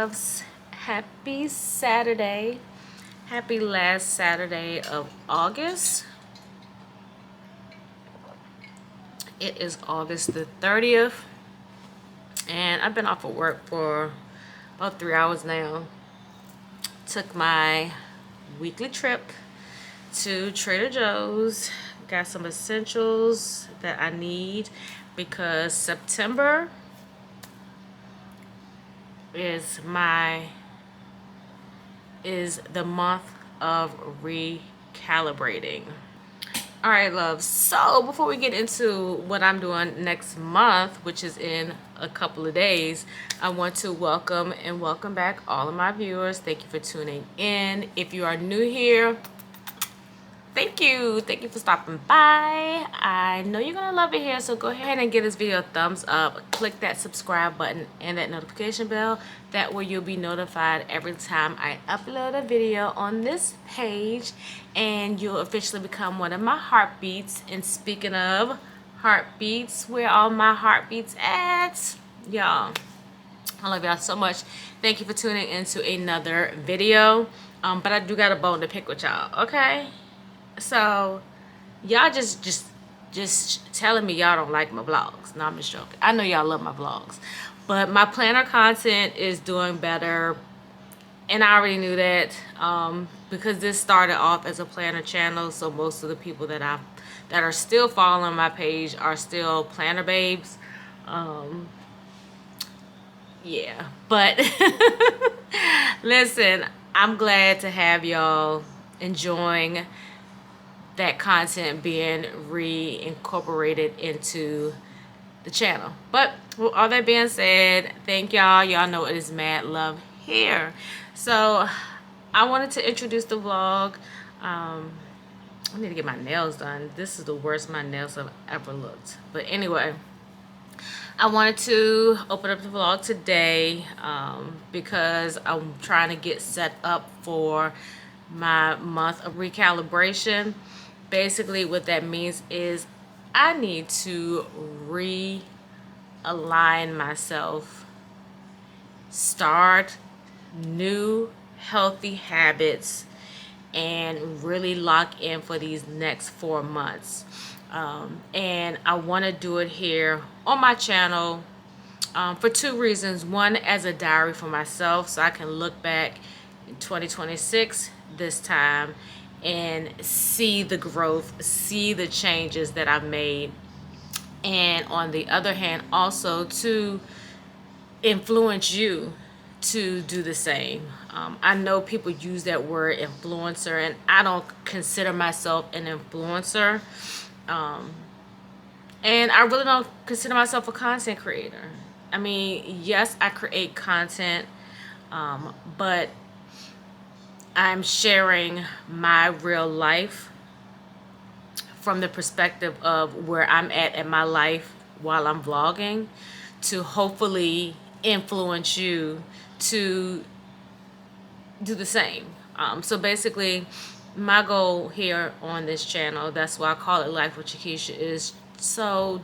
loves. Happy Saturday. Happy last Saturday of August. It is August the 30th. And I've been off of work for about 3 hours now. Took my weekly trip to Trader Joe's. Got some essentials that I need because September is the month of recalibrating. All right, love. So before we get into what I'm doing next month, which is in a couple of days, I want to welcome back all of my viewers. Thank you for tuning in. If you are new here, thank you for stopping by. I know you're gonna love it here, so go ahead and give this video a thumbs up, click that subscribe button and that notification bell. That way you'll be notified every time I upload a video on this page, and you'll officially become one of my heartbeats. And speaking of heartbeats, where all my heartbeats at, y'all? I love y'all so much. Thank you for tuning into another video. But I do got a bone to pick with y'all, okay? So y'all just telling me y'all don't like my vlogs. No, I'm just joking. I know y'all love my vlogs, but my planner content is doing better, and I already knew that because this started off as a planner channel. So most of the people that are still following my page are still planner babes. Yeah, but listen, I'm glad to have y'all enjoying that content being reincorporated into the channel. But with all that being said, thank y'all. Y'all know it is mad love here. So I wanted to introduce the vlog. I need to get my nails done. This is the worst my nails have ever looked. But anyway, I wanted to open up the vlog today because I'm trying to get set up for my month of recalibration. Basically what that means is I need to realign myself, start new healthy habits, and really lock in for these next 4 months. And I want to do it here on my channel for 2 reasons. One, as a diary for myself, so I can look back in 2026 this time and see the growth, see the changes that I've made. And on the other hand, also to influence you to do the same. I know people use that word influencer, and I don't consider myself an influencer. And I really don't consider myself a content creator. I mean, yes, I create content, but I'm sharing my real life from the perspective of where I'm at in my life while I'm vlogging, to hopefully influence you to do the same. So basically, my goal here on this channel, that's why I call it Life with Chiquisha, is so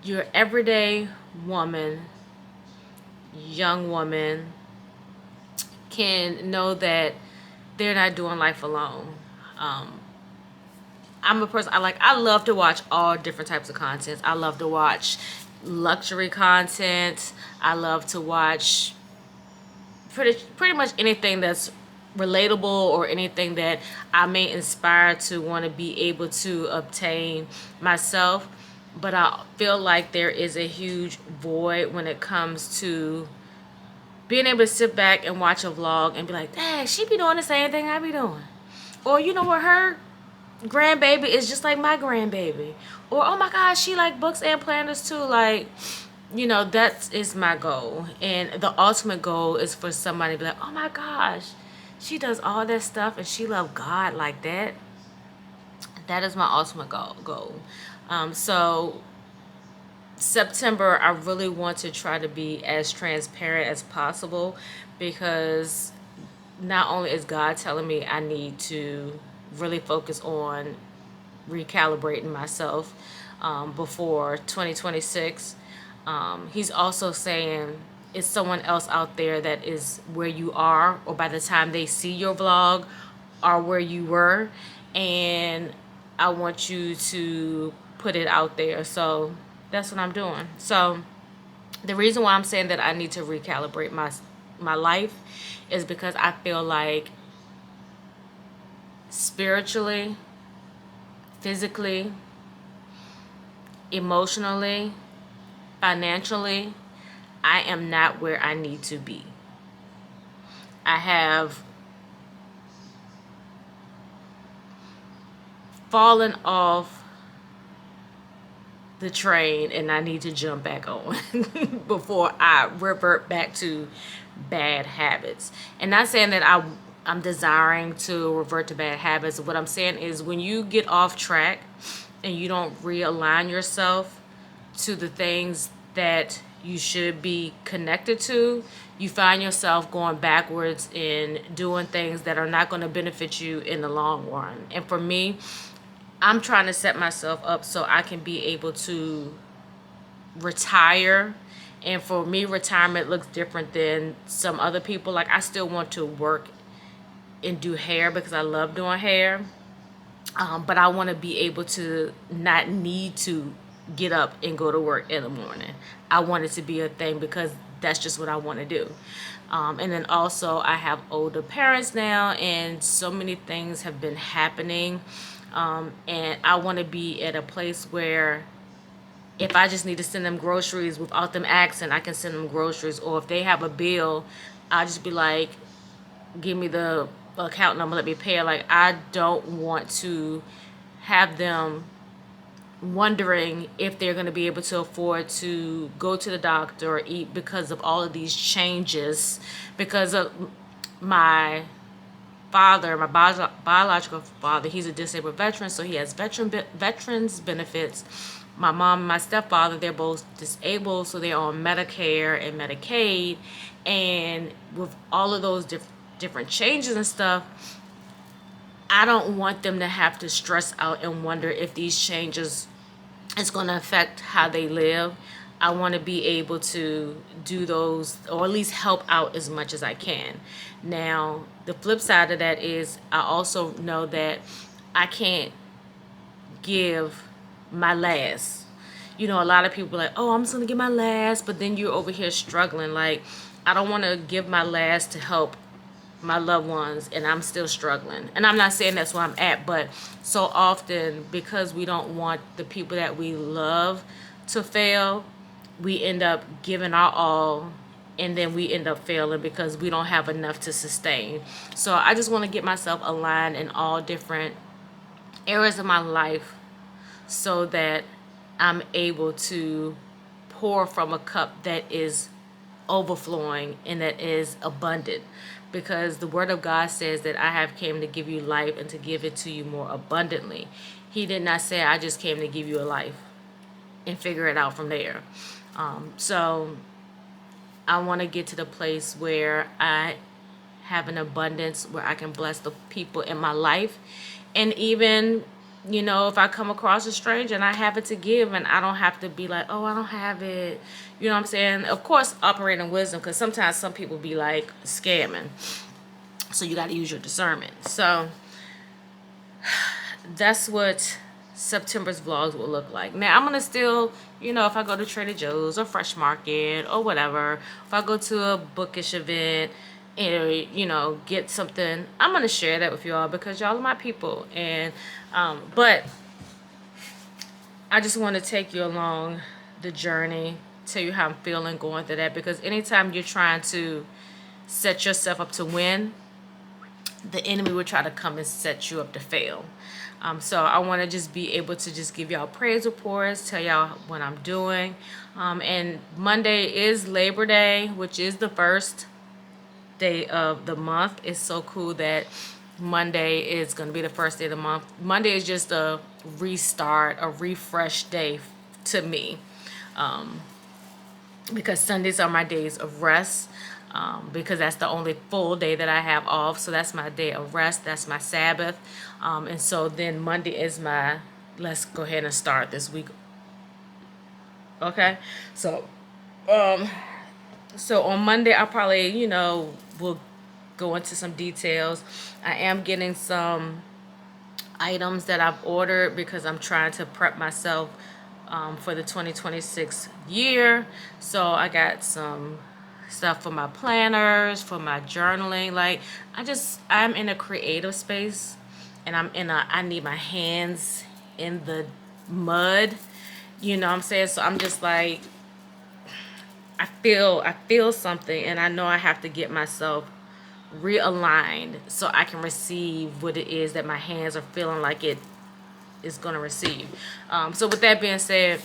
your everyday woman, young woman, can know that they're not doing life alone. I'm a person, I love to watch all different types of content. I love to watch luxury content. I love to watch pretty much anything that's relatable, or anything that I may inspire to want to be able to obtain myself. But I feel like there is a huge void when it comes to being able to sit back and watch a vlog and be like, dang, she be doing the same thing I be doing. Or you know what, her grandbaby is just like my grandbaby. Or oh my gosh, she like books and planners too. Like, you know, that is my goal. And the ultimate goal is for somebody to be like, oh my gosh, she does all that stuff and she loves God like that. That is my ultimate goal. So September, I really want to try to be as transparent as possible, because not only is God telling me I need to really focus on recalibrating myself before 2026, he's also saying is someone else out there that is where you are, or by the time they see your vlog, are where you were. And I want you to put it out there. So that's what I'm doing. So the reason why I'm saying that I need to recalibrate my life is because I feel like spiritually, physically, emotionally, financially, I am not where I need to be. I have fallen off the train and I need to jump back on before I revert back to bad habits. And not saying that I'm desiring to revert to bad habits. What I'm saying is when you get off track and you don't realign yourself to the things that you should be connected to, you find yourself going backwards in doing things that are not going to benefit you in the long run. And for me, I'm trying to set myself up so I can be able to retire. And for me, retirement looks different than some other people. Like, I still want to work and do hair because I love doing hair. But I want to be able to not need to get up and go to work in the morning. I want it to be a thing because that's just what I want to do. And then also I have older parents now, and so many things have been happening. And I want to be at a place where if I just need to send them groceries without them asking, I can send them groceries. Or if they have a bill, I'll just be like, give me the account number, let me pay it. Like, I don't want to have them wondering if they're going to be able to afford to go to the doctor or eat because of all of these changes. Because of my father, my biological father, he's a disabled veteran, so he has veterans benefits. My mom and my stepfather, they're both disabled, so they're on Medicare and Medicaid. And with all of those different changes and stuff, I don't want them to have to stress out and wonder if these changes is going to affect how they live. I want to be able to do those, or at least help out as much as I can. Now, the flip side of that is I also know that I can't give my last. You know, a lot of people are like, oh, I'm just going to give my last, but then you're over here struggling. Like, I don't want to give my last to help my loved ones and I'm still struggling. And I'm not saying that's where I'm at, but so often because we don't want the people that we love to fail, we end up giving our all and then we end up failing because we don't have enough to sustain. So I just want to get myself aligned in all different areas of my life so that I'm able to pour from a cup that is overflowing and that is abundant, because the word of God says that I have came to give you life and to give it to you more abundantly. He did not say I just came to give you a life and figure it out from there. So I want to get to the place where I have an abundance, where I can bless the people in my life. And even, you know, if I come across a stranger and I have it to give, and I don't have to be like, oh, I don't have it. You know what I'm saying? Of course, operate in wisdom, because sometimes some people be like scamming. So you got to use your discernment. So that's what September's vlogs will look like. Now, I'm going to still, you know, if I go to Trader Joe's or Fresh Market or whatever, if I go to a bookish event and, you know, get something, I'm going to share that with y'all because y'all are my people. And, but I just want to take you along the journey, tell you how I'm feeling going through that, because anytime you're trying to set yourself up to win, the enemy will try to come and set you up to fail. So I want to just be able to just give y'all praise reports, tell y'all what I'm doing. And Monday is Labor Day, which is the first day of the month. It's so cool that Monday is going to be the first day of the month. Monday is just a restart, a refresh day to me. Because Sundays are my days of rest. Because that's the only full day that I have off. So that's my day of rest. That's my Sabbath. And so then Monday is my, let's go ahead and start this week. Okay. So, So on Monday, I'll probably, will go into some details. I am getting some items that I've ordered because I'm trying to prep myself for the 2026 year. So I got some stuff for my planners, for my journaling. Like I'm in a creative space, and I need my hands in the mud. You know what I'm saying? So I'm just like, I feel something, and I know I have to get myself realigned so I can receive what it is that my hands are feeling like it is going to receive. So with that being said,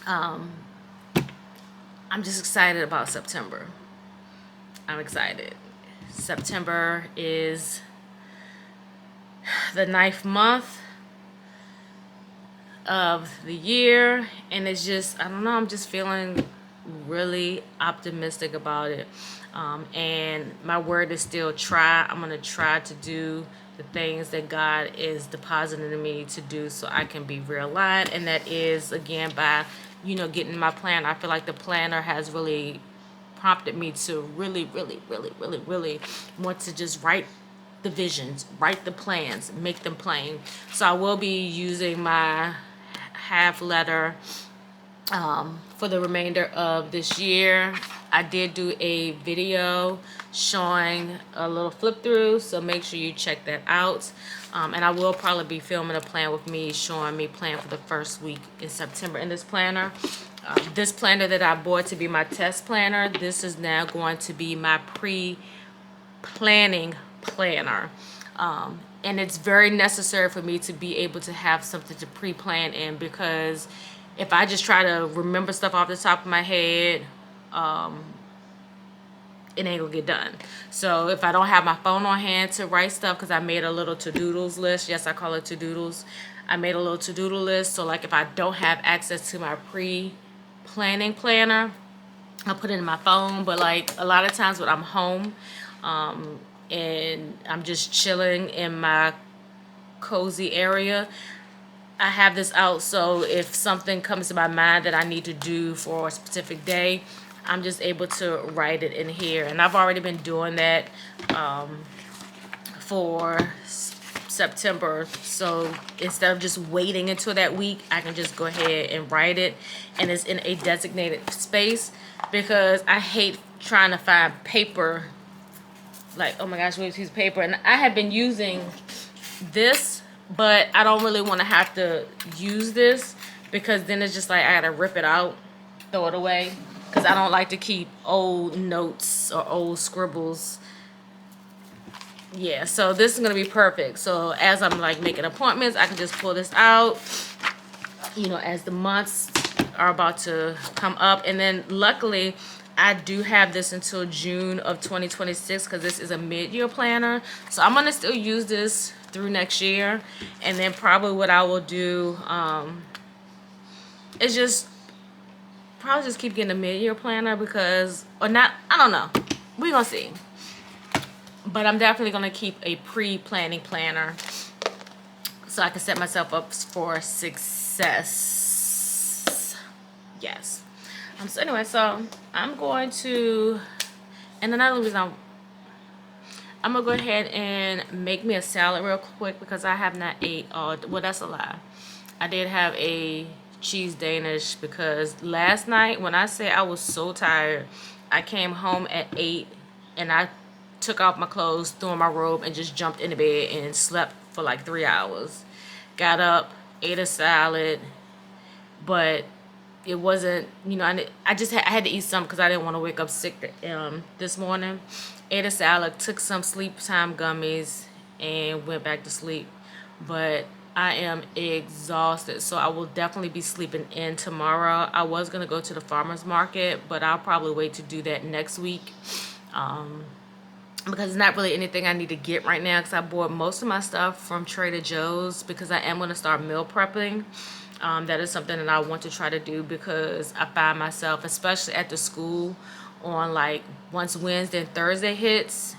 I'm just excited about September. I'm excited. September is the ninth month of the year, and it's just, I don't know, I'm just feeling really optimistic about it. And my word is still try. I'm going to try to do the things that God is depositing in me to do so I can be realigned. And that is, again, by, getting my plan. I feel like the planner has really prompted me to really, really, really, really, really want to just write the visions, write the plans, make them plain. So I will be using my half letter for the remainder of this year. I did do a video showing a little flip through, so make sure you check that out. And I will probably be filming a plan with me, showing me plan for the first week in September in this planner. This planner that I bought to be my test planner, this is now going to be my pre-planning planner. And it's very necessary for me to be able to have something to pre-plan in, because if I just try to remember stuff off the top of my head, it ain't gonna get done. So if I don't have my phone on hand to write stuff, because I made a little to-doodles list. Yes, I call it to-doodles. I made a little to-do list. So like if I don't have access to my pre-planning planner, I'll put it in my phone. But like a lot of times when I'm home, and I'm just chilling in my cozy area, I have this out, so if something comes to my mind that I need to do for a specific day, I'm just able to write it in here. And I've already been doing that for September. So instead of just waiting until that week, I can just go ahead and write it, and it's in a designated space, because I hate trying to find paper. Like, oh my gosh, where's piece of paper? And I have been using this, but I don't really want to have to use this, because then it's just like I gotta rip it out, throw it away, because I don't like to keep old notes or old scribbles. Yeah, so this is gonna be perfect. So as I'm like making appointments, I can just pull this out, as the months are about to come up. And then luckily I do have this until June of 2026, because this is a mid-year planner. So I'm gonna still use this through next year. And then probably what I will do is just probably just keep getting a mid-year planner, because, or not, I don't know, we're gonna see. But I'm definitely gonna keep a pre-planning planner so I can set myself up for success. Yes. So anyway, so I'm going to, and another reason I'm gonna go ahead and make me a salad real quick, because I have not ate all, well, that's a lie. I did have a cheese Danish, because last night, when I say I was so tired, I came home at 8 and I took off my clothes, threw on my robe, and just jumped in the bed and slept for like 3 hours. Got up, ate a salad, but it wasn't, I had to eat something, because I didn't want to wake up sick this morning. Ate a salad, took some sleep time gummies, and went back to sleep. But I am exhausted, so I will definitely be sleeping in tomorrow. I was going to go to the farmer's market, but I'll probably wait to do that next week. Because it's not really anything I need to get right now, because I bought most of my stuff from Trader Joe's, because I am going to start meal prepping. That is something that I want to try to do, because I find myself, especially at the school, on like once Wednesday and Thursday hits,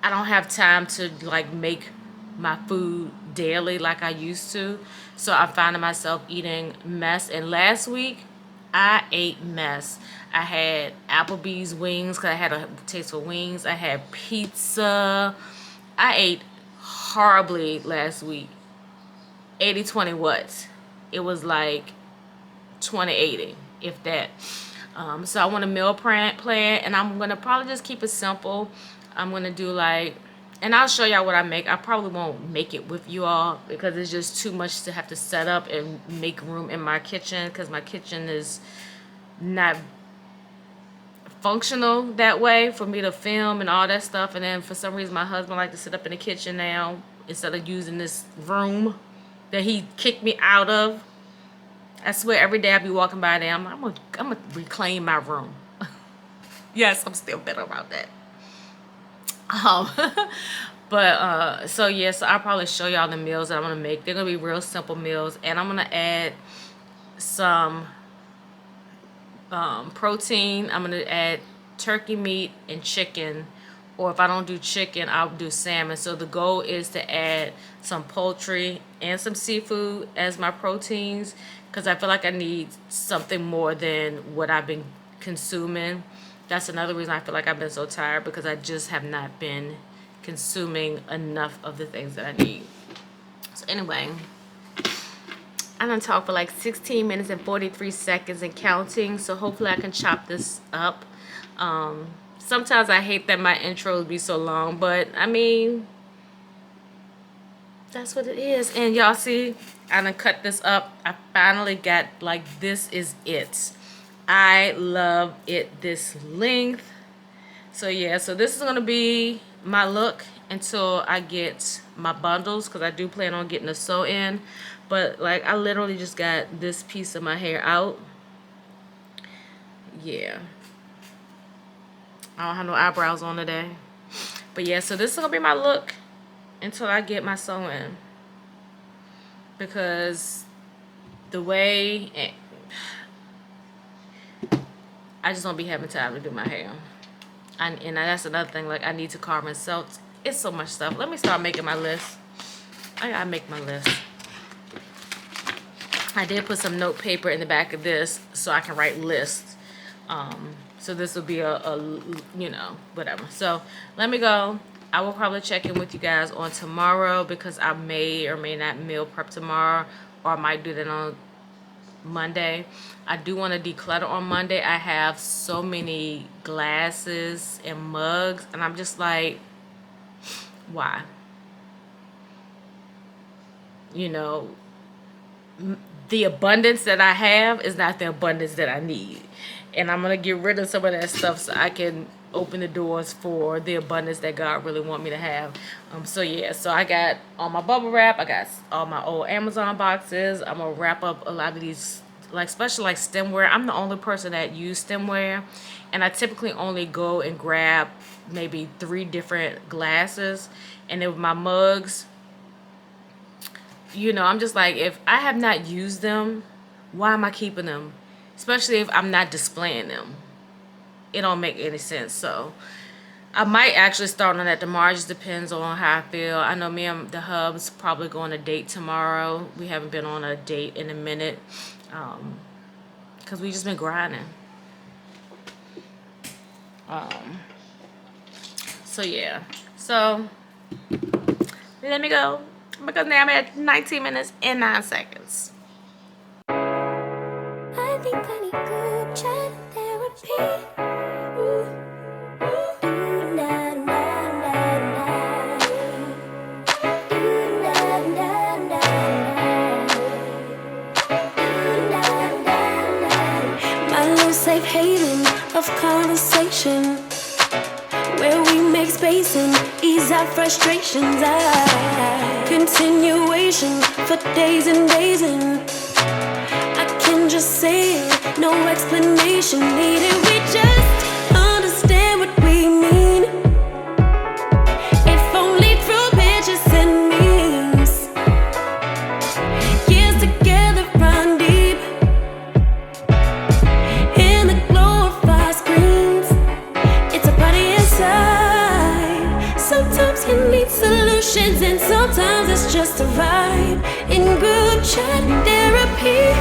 I don't have time to like make my food daily like I used to. So I'm finding myself eating mess. And last week I ate mess. I had Applebee's wings because I had a taste for wings. I had pizza. I ate horribly last week. 80-20 what? It was like 20-80, if that. So I want a meal plan, and I'm going to probably just keep it simple. I'm going to do like, and I'll show y'all what I make. I probably won't make it with you all because it's just too much to have to set up and make room in my kitchen, because my kitchen is not functional that way for me to film and all that stuff. And then for some reason my husband likes to sit up in the kitchen now instead of using this room that he kicked me out of. I swear every day I be walking by there, I'm gonna reclaim my room. Yes, I'm still bitter about that. But so yeah, so I'll probably show y'all the meals that I'm gonna make. They're gonna be real simple meals, and I'm gonna add some protein. I'm gonna add turkey meat and chicken, or if I don't do chicken, I'll do salmon. So the goal is to add some poultry and some seafood as my proteins, because I feel like I need something more than what I've been consuming. That's another reason I feel like I've been so tired, because I just have not been consuming enough of the things that I need. So anyway, I done talked for like 16 minutes and 43 seconds and counting, so hopefully I can chop this up. Sometimes I hate that my intros be so long, but I mean, that's what it is. And y'all see, I done cut this up. I finally got, like, this is it. I love it this length. So yeah, so this is gonna be my look until I get my bundles, because I do plan on getting a sew in. But like, I literally just got this piece of my hair out. Yeah, I don't have no eyebrows on today. But yeah, so this is gonna be my look until I get my sew in, because the way I just don't be having time to do my hair. And that's another thing, like, I need to carve myself. It's so much stuff. Let me start making my list. I gotta make my list. I did put some note paper in the back of this so I can write lists. So this will be a you know, whatever. So let me go. I will probably check in with you guys on tomorrow, because I may or may not meal prep tomorrow, or I might do that on Monday. I do want to declutter on Monday. I have so many glasses and mugs, and I'm just like, why? You know, the abundance that I have is not the abundance that I need. And I'm going to get rid of some of that stuff so I can open the doors for the abundance that God really want me to have. So yeah, so I got all my bubble wrap. I got all my old Amazon boxes. I'm going to wrap up a lot of these, like, especially like stemware. I'm the only person that use stemware, and I typically only go and grab maybe 3 different glasses. And then with my mugs, you know, I'm just like, if I have not used them, why am I keeping them? Especially if I'm not displaying them. It don't make any sense. So I might actually start on that tomorrow. It just depends on how I feel. I know me and the hubs probably go on a date tomorrow. We haven't been on a date in a minute, because we just been grinding. So yeah, so let me go, because now I'm at 19 minutes and 9 seconds. I think I need good chat therapy. Safe haven of conversation, where we make space and ease our frustrations. Continuation for days and days, and I can just say it, no explanation needed. We just understand what we mean, if only through pictures and memes. Years together run deep in the glow of our screens. It's a party inside. Sometimes you need solutions, and sometimes it's just a vibe in group chat therapy.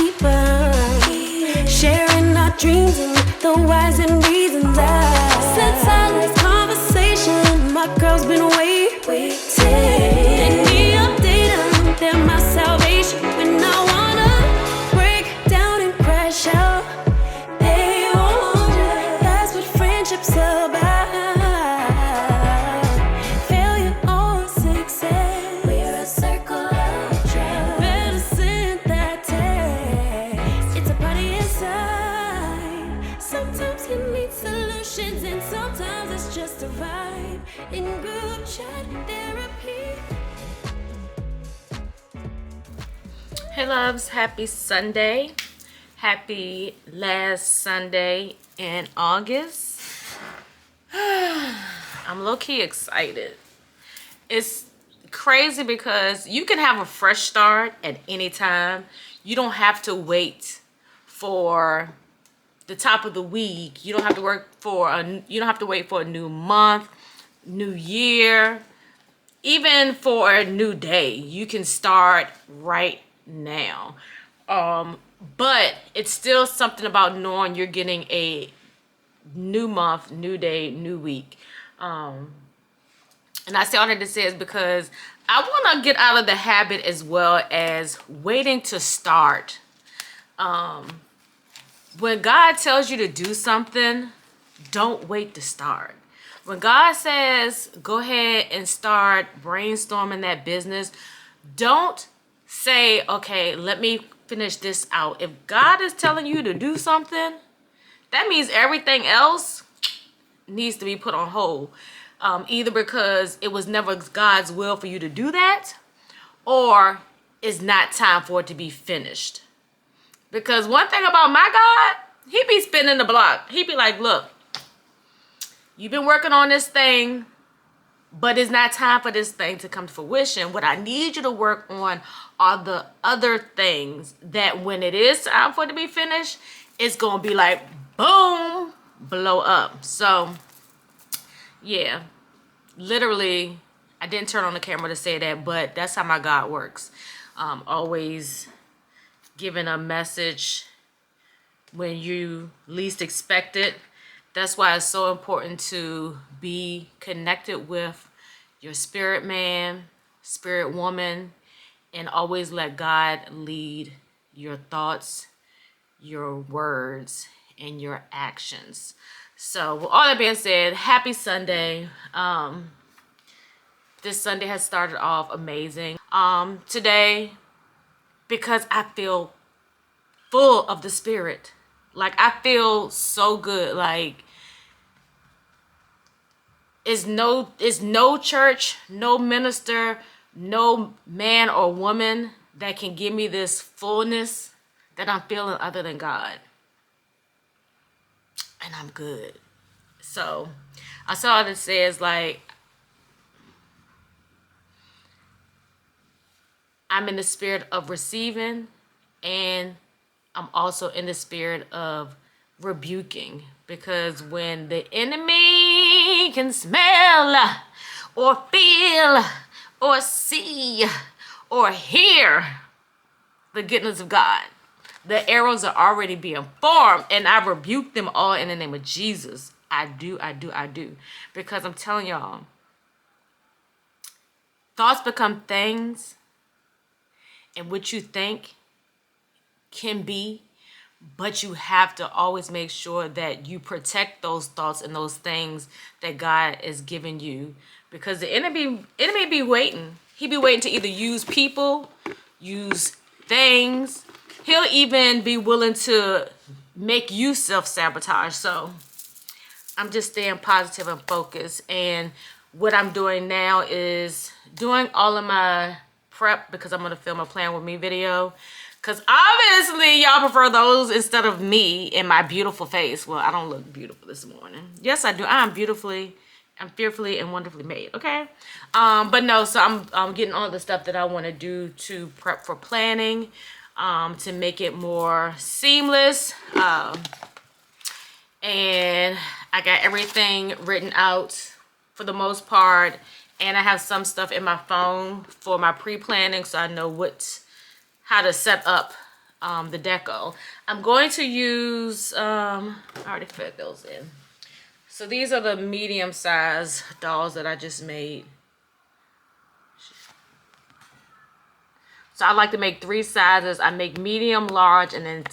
deeper. Sharing our dreams and the whys and reasons. I said silence conversation. My girl's been waiting. Any update, they're my salvation. When I wanna break down and crash out, they won't. That's what friendship's about. Failure or success, we're a circle of trust. Better send that text. It's a party inside. Sometimes you need solutions, and sometimes it's just a vibe. In group chat therapy. Hey loves, happy Sunday. Happy last Sunday in August. I'm low-key excited. It's crazy because you can have a fresh start at any time. You don't have to wait for the top of the week. You don't have to you don't have to wait for a new month, new year, even for a new day. You can start right now. But it's still something about knowing you're getting a new month, new day, new week. And I say all that to say is because I want to get out of the habit as well as waiting to start. When God tells you to do something, don't wait to start. When God says, go ahead and start brainstorming that business, don't say, okay, let me finish this out. If God is telling you to do something, that means everything else needs to be put on hold. Either because it was never God's will for you to do that, or it's not time for it to be finished. Because one thing about my God, he be spinning the block. He be like, look, you've been working on this thing, but it's not time for this thing to come to fruition. What I need you to work on are the other things that when it is time for it to be finished, it's going to be like, boom, blow up. So, yeah, literally, I didn't turn on the camera to say that, but that's how my God works. Always giving a message when you least expect it. That's why it's so important to be connected with your spirit man, spirit woman, and always let God lead your thoughts, your words, and your actions. So with all that being said, happy Sunday. This Sunday has started off amazing. Today, because I feel full of the Spirit. Like, I feel so good. Like, it's no church, no minister, no man or woman that can give me this fullness that I'm feeling other than God. And I'm good. So, I saw that it says, like, I'm in the spirit of receiving, and I'm also in the spirit of rebuking. Because when the enemy can smell or feel or see or hear the goodness of God, the arrows are already being formed, and I rebuke them all in the name of Jesus. I do. Because I'm telling y'all, thoughts become things, and what you think can be, but you have to always make sure that you protect those thoughts and those things that God is giving you, because the enemy be waiting. He be waiting to either use people, use things. He'll even be willing to make you self-sabotage. So I'm just staying positive and focused. And what I'm doing now is doing all of my prep, because I'm going to film a Plan With Me video. Because obviously y'all prefer those instead of me in my beautiful face. Well, I don't look beautiful this morning. Yes, I do. I'm fearfully and wonderfully made, okay? But no, so I'm getting all the stuff that I want to do to prep for planning, to make it more seamless. And I got everything written out for the most part. And I have some stuff in my phone for my pre-planning, so I know how to set up the deco. I'm going to use, I already fed those in. So these are the medium size dolls that I just made. So I like to make 3 sizes. I make medium, large, and then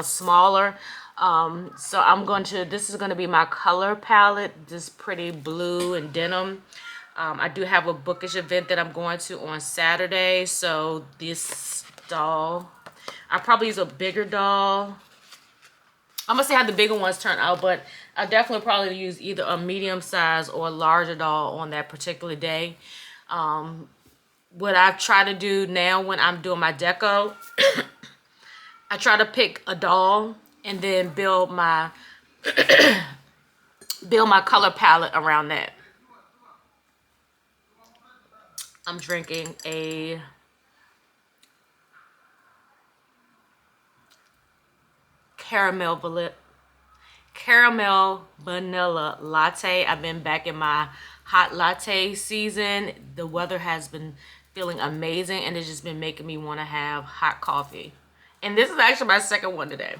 smaller. So this is going to be my color palette, this pretty blue and denim. I do have a bookish event that I'm going to on Saturday. So this doll, I'll probably use a bigger doll. I'm going to see how the bigger ones turn out, but I definitely probably use either a medium size or a larger doll on that particular day. What I try to do now when I'm doing my deco, I try to pick a doll and then build my color palette around that. I'm drinking a caramel vanilla latte. I've been back in my hot latte season. The weather has been feeling amazing, and it's just been making me want to have hot coffee. And this is actually my second one today.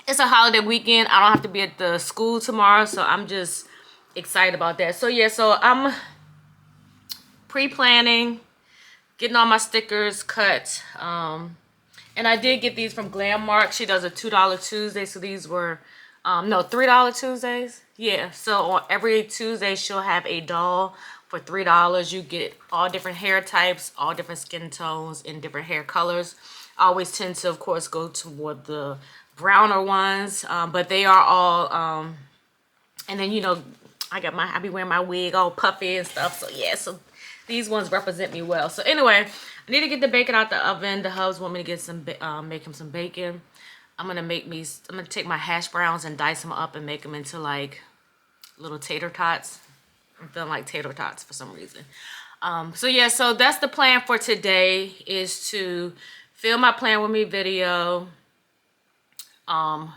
It's a holiday weekend. I don't have to be at the school tomorrow, so I'm just excited about that. So yeah, so I'm pre-planning, getting all my stickers cut. And I did get these from Glammark. She does a $2 Tuesday, so these were, no, $3 Tuesdays. Yeah, so on every Tuesday, she'll have a doll for $3. You get all different hair types, all different skin tones, and different hair colors. I always tend to, of course, go toward the browner ones, but they are all, and then, you know, I be wearing my wig all puffy and stuff, so yeah, so these ones represent me well. So anyway, I need to get the bacon out the oven. The hubs want me to get some, make him some bacon. I'm gonna take my hash browns and dice them up and make them into like little tater tots. I'm feeling like tater tots for some reason. So yeah, so that's the plan for today, is to film my plan with me video, write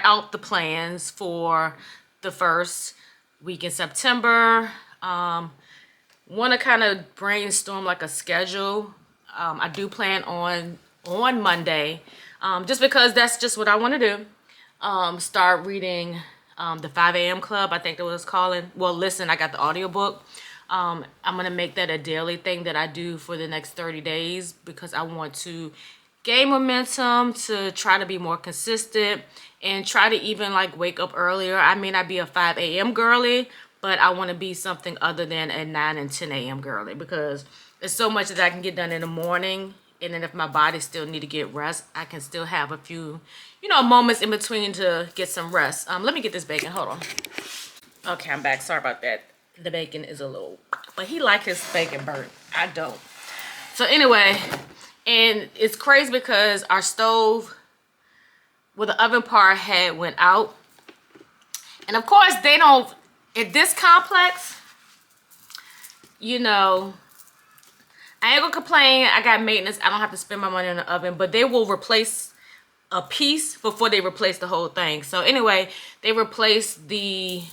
out the plans for the first week in September. Want to kind of brainstorm like a schedule. I do plan on Monday, just because that's just what I want to do. Start reading the 5 a.m. Club, I think that was calling. Well, listen, I got the audiobook. I'm going to make that a daily thing that I do for the next 30 days because I want to gain momentum, to try to be more consistent, and try to even like wake up earlier. I may not be a 5 a.m. girly, but I want to be something other than a 9 and 10 a.m. girly, because there's so much that I can get done in the morning. And then if my body still need to get rest, I can still have a few, you know, moments in between to get some rest. Let me get this bacon. Hold on. Okay, I'm back. Sorry about that. The bacon is a little, but he like his bacon burnt. I don't. So anyway, and it's crazy because our stove, well, the oven part had went out. And of course, they don't, at this complex, you know, I ain't gonna complain. I got maintenance. I don't have to spend my money on the oven, but they will replace a piece before they replace the whole thing. So anyway, they replaced the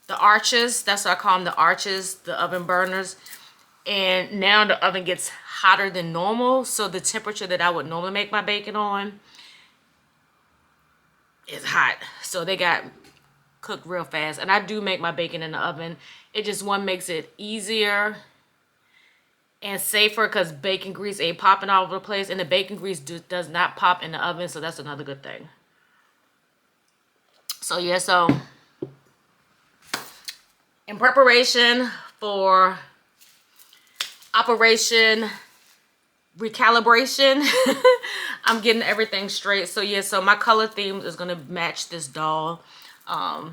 arches. That's what I call them, the arches, the oven burners. And now the oven gets hotter than normal. So the temperature that I would normally make my bacon on is hot. So they got cooked real fast. And I do make my bacon in the oven. It just, one, makes it easier and safer because bacon grease ain't popping all over the place. And the bacon grease does not pop in the oven. So that's another good thing. So yeah, so in preparation for Operation Recalibration, I'm getting everything straight. So yeah, so my color theme is going to match this doll. I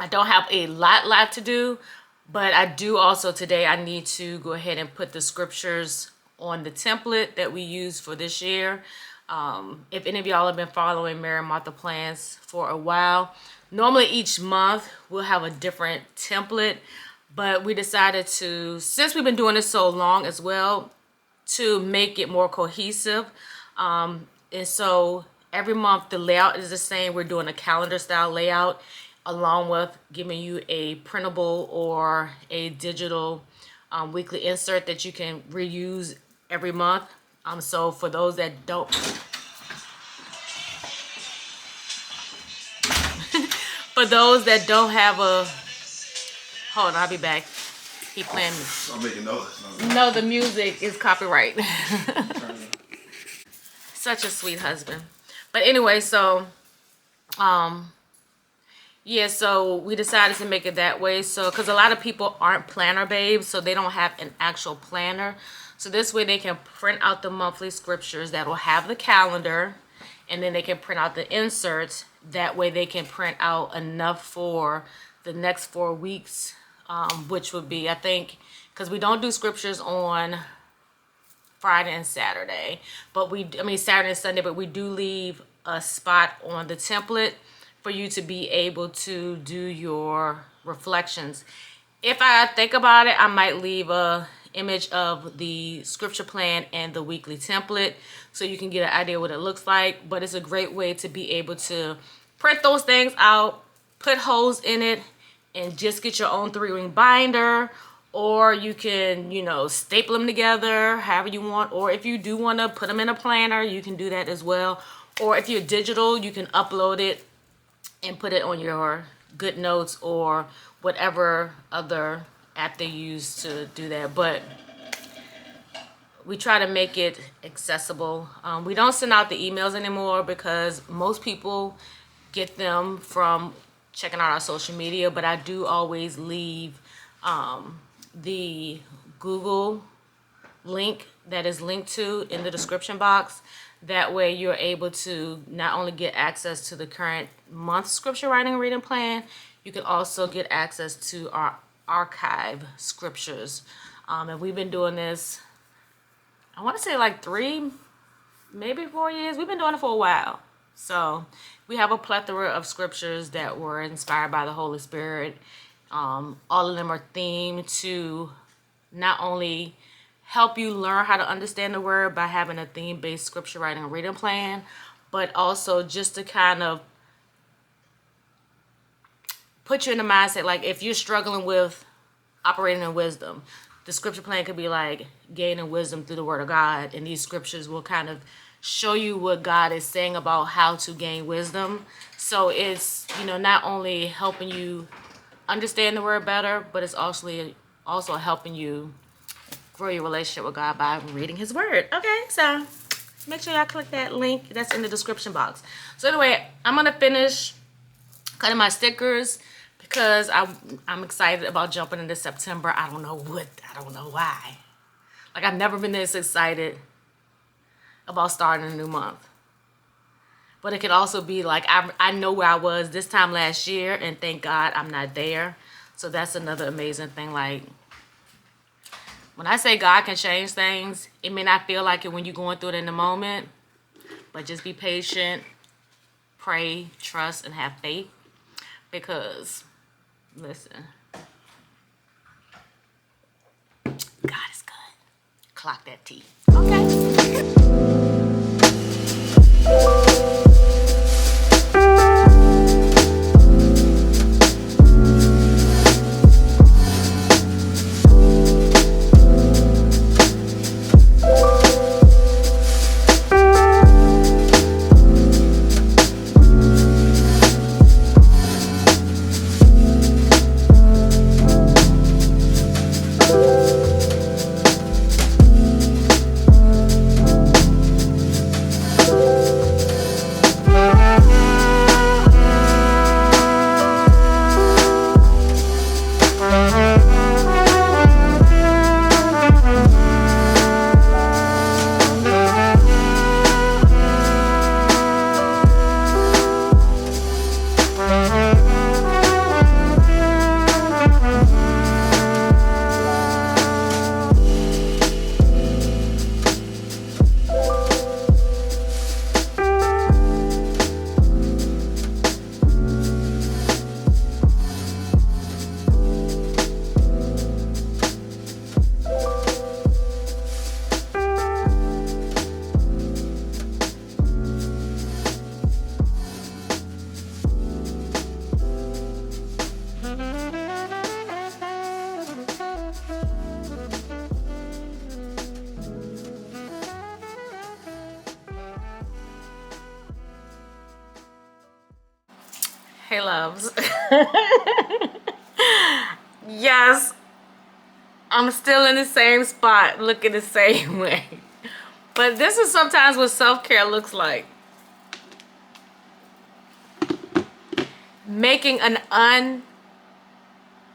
don't have a lot to do, but I do also today, I need to go ahead and put the scriptures on the template that we use for this year. If any of y'all have been following Mary and Martha plans for a while, normally each month we'll have a different template, but we decided to, since we've been doing this so long as well, to make it more cohesive. And so every month the layout is the same. We're doing a calendar style layout, along with giving you a printable or a digital weekly insert that you can reuse every month. So for those that don't, for those that don't have a, hold on, I'll be back. He playing me. I'm making noise. No, the music is copyright. Such a sweet husband. But anyway, so yeah, so we decided to make it that way. So because a lot of people aren't planner babes, so they don't have an actual planner. So this way they can print out the monthly scriptures that will have the calendar, and then they can print out the inserts. That way they can print out enough for the next 4 weeks, which would be, I think, because we don't do scriptures on Friday and Saturday, but Saturday and Sunday, but we do leave a spot on the template for you to be able to do your reflections. If I think about it, I might leave a image of the scripture plan and the weekly template so you can get an idea what it looks like. But it's a great way to be able to print those things out, put holes in it, and just get your own 3-ring binder. Or you can, staple them together however you want. Or if you do want to put them in a planner, you can do that as well. Or if you're digital, you can upload it and put it on your GoodNotes or whatever other app they use to do that. But we try to make it accessible. We don't send out the emails anymore because most people get them from checking out our social media. But I do always leave the Google link that is linked to in the description box. That way you're able to not only get access to the current month scripture writing and reading plan, you can also get access to our archive scriptures. And we've been doing this, I want to say like 3, maybe 4 years. We've been doing it for a while. So we have a plethora of scriptures that were inspired by the Holy Spirit. All of them are themed to not only help you learn how to understand the word by having a theme-based scripture writing and reading plan, but also just to kind of put you in the mindset, like if you're struggling with operating in wisdom, the scripture plan could be like gaining wisdom through the word of God, and these scriptures will kind of show you what God is saying about how to gain wisdom. So it's, not only helping you understand the word better, but it's also helping you grow your relationship with God by reading his word. Okay, so make sure y'all click that link that's in the description box. So anyway, I'm gonna finish cutting my stickers because I'm excited about jumping into September. I don't know why. Like, I've never been this excited about starting a new month. But it could also be like I know where I was this time last year, and thank God I'm not there. So that's another amazing thing. Like, when I say God can change things, it may not feel like it when you're going through it in the moment, but just be patient, pray, trust, and have faith. Because, listen, God is good. Clock that T. Okay. Hey, loves. Yes, I'm still in the same spot, looking the same way. But this is sometimes what self-care looks like. Making an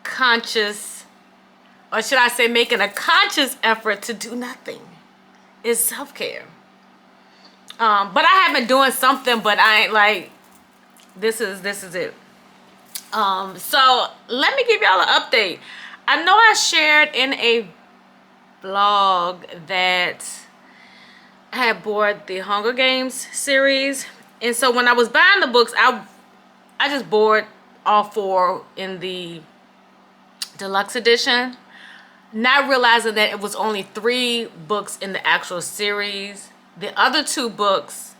unconscious, or should I say making a conscious effort to do nothing is self-care. But I have been doing something, but I ain't like, this is it. So let me give y'all an update. I know I shared in a blog that I had bought the Hunger Games series, and so when I was buying the books, I just bought all 4 in the deluxe edition, not realizing that it was only 3 books in the actual series. The other 2 books,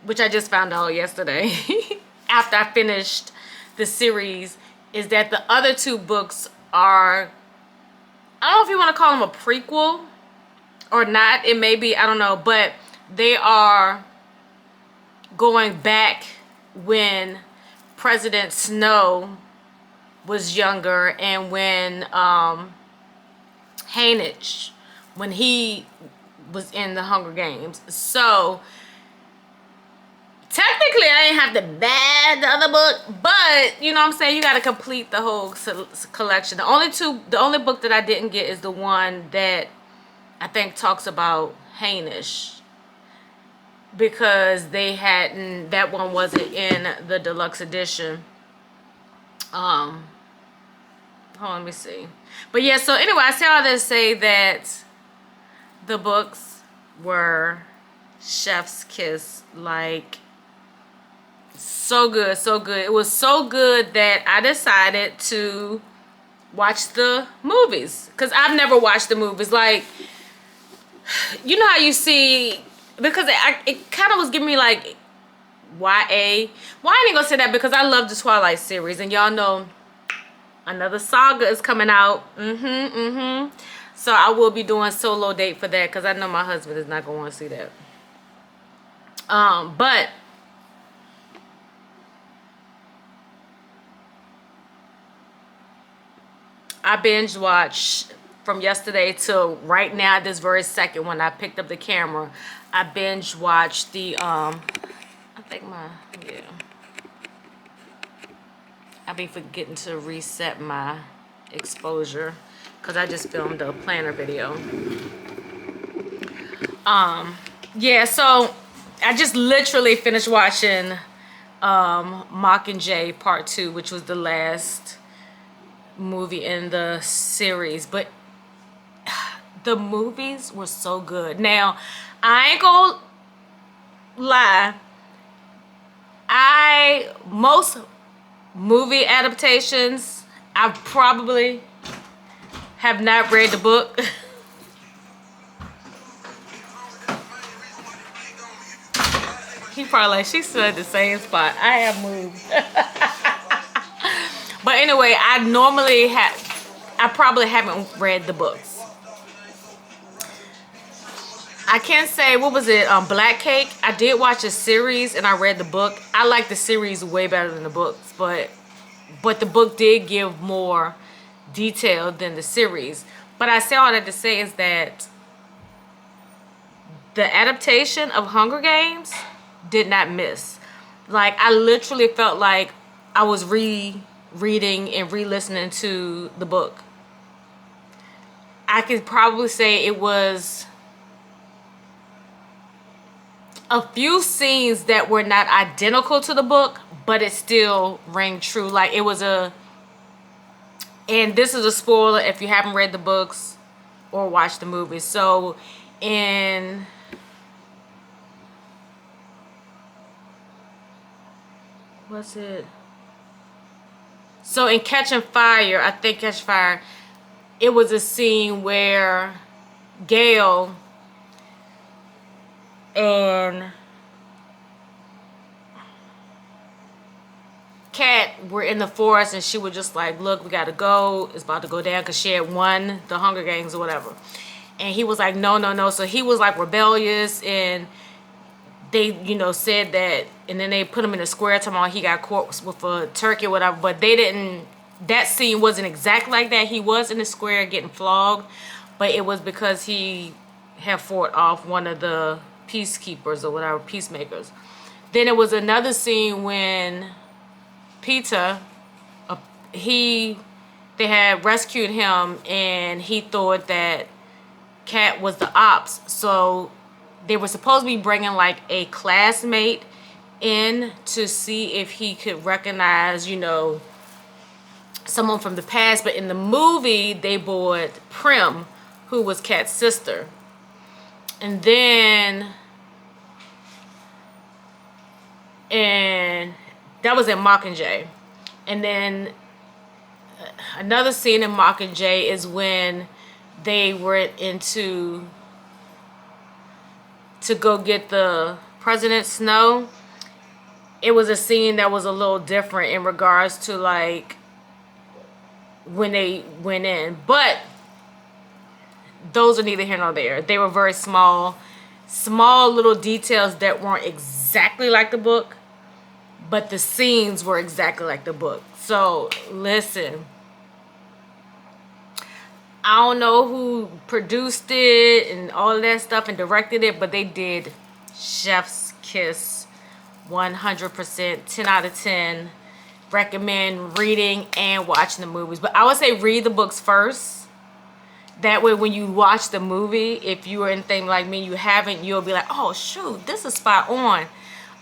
which I just found out yesterday after I finished the series, is that the other 2 books are, I don't know if you want to call them a prequel or not. It may be, I don't know, but they are going back when President Snow was younger, and when Haynish, when he was in the Hunger Games. So technically I didn't have to buy the other book, but you know what I'm saying, you got to complete the whole collection. The only book that I didn't get is the one that I think talks about Haynish, because they hadn't, that one wasn't in the deluxe edition. Hold on, let me see. But yeah, so anyway, I say all that to say that the books were chef's kiss. Like, so good, so good. It was so good that I decided to watch the movies, because I've never watched the movies. Like, you know how you see, because it kind of was giving me like YA. Well, I ain't gonna say that, because I love the Twilight series, and y'all know another saga is coming out. So I will be doing solo date for that, because I know my husband is not gonna want to see that. But I binge watched from yesterday till right now, this very second, when I picked up the camera. I binge watched the I think yeah, I be forgetting to reset my exposure, because I just filmed a planner video. Yeah, so I just literally finished watching Mockingjay Part 2, which was the last movie in the series. But the movies were so good. Now, I ain't gonna lie, most movie adaptations, I probably have not read the book. He probably like, she's still at the same spot. I have moved. But anyway, I probably haven't read the books. I can't say, what was it, Black Cake? I did watch a series and I read the book. I like the series way better than the books, but the book did give more detail than the series. But I say all that to say is that the adaptation of Hunger Games did not miss. Like, I literally felt like I was reading and re-listening to the book. I could probably say it was a few scenes that were not identical to the book, but it still rang true. Like, it was and this is a spoiler if you haven't read the books or watched the movies. So in So in Catching Fire, I think Catching Fire, it was a scene where Gail and Kat were in the forest, and she was just like, look, we gotta go, it's about to go down, because she had won the Hunger Games or whatever. And he was like, no, no, no. So he was like rebellious, and they, you know, said that, and then they put him in a square talking about he got caught with a turkey or whatever, but they didn't, that scene wasn't exactly like that. He was in the square getting flogged, but it was because he had fought off one of the peacekeepers or whatever, peacemakers. Then it was another scene when Peter, he, they had rescued him, and he thought that Cat was the ops, so they were supposed to be bringing like a classmate in to see if he could recognize, you know, someone from the past. But in the movie, they brought Prim, who was Cat's sister. And then, and that was in Mockingjay. And then another scene in Mockingjay is when they went into to go get the President Snow. It was a scene that was a little different in regards to like when they went in, but those are neither here nor there. They were very small little details that weren't exactly like the book, but the scenes were exactly like the book. So listen, I don't know who produced it and all of that stuff and directed it, but they did chef's kiss. 100%, 10 out of 10. Recommend reading and watching the movies. But I would say read the books first. That way when you watch the movie, if you are anything like me, you haven't, you'll be like, oh shoot, this is spot on.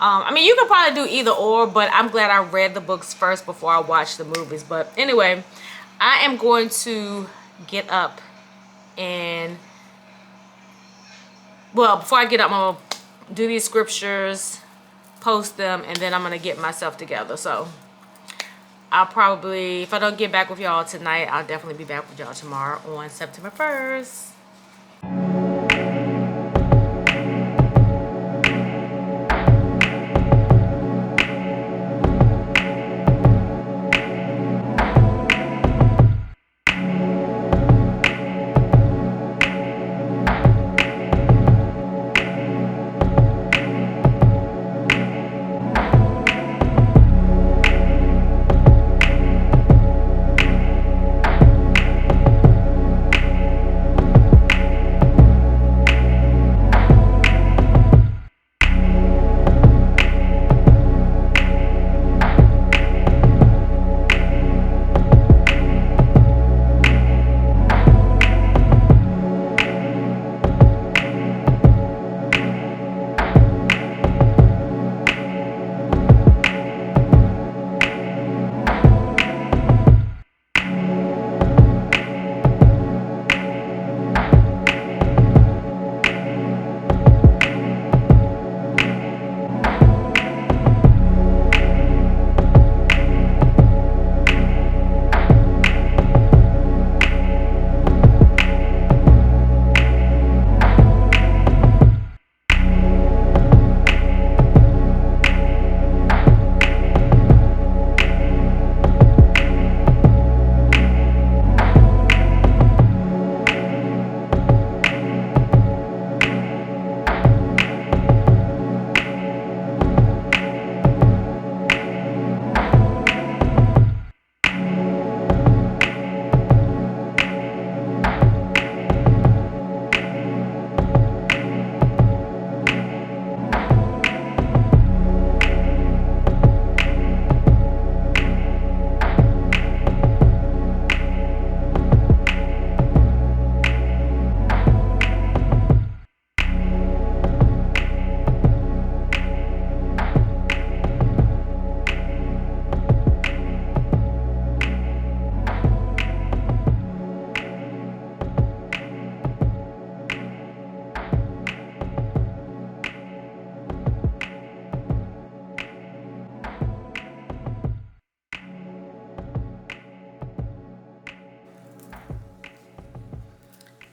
I mean, you could probably do either or, but I'm glad I read the books first before I watched the movies. But anyway, I am going to get up and, well, before I get up, I'm going to do these scriptures, post them, and then I'm going to get myself together. So I'll probably, if I don't get back with y'all tonight, I'll definitely be back with y'all tomorrow on September 1st.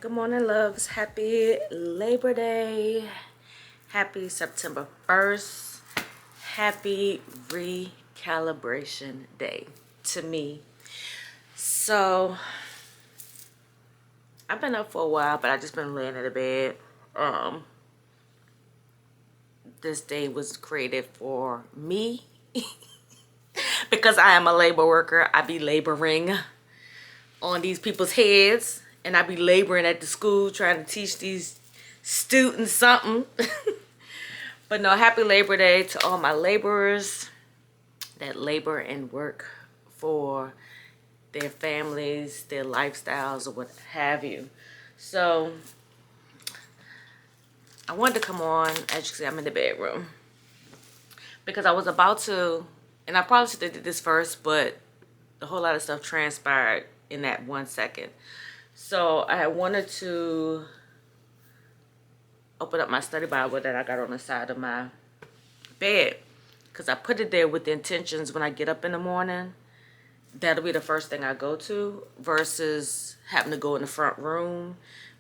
Good morning, loves. Happy Labor Day. Happy September 1st. Happy Recalibration Day to me. So, I've been up for a while, but I've just been laying in the bed. this day was created for me. Because I am a labor worker, I be laboring on these people's heads, and I be laboring at the school trying to teach these students something. But no, happy Labor Day to all my laborers that labor and work for their families, their lifestyles, or what have you. So I wanted to come on. As you can see, I'm in the bedroom because I was about to, and I probably should have did this first, but a whole lot of stuff transpired in that 1 second. So I wanted to open up my study Bible that I got on the side of my bed, because I put it there with the intentions when I get up in the morning, that'll be the first thing I go to, versus having to go in the front room,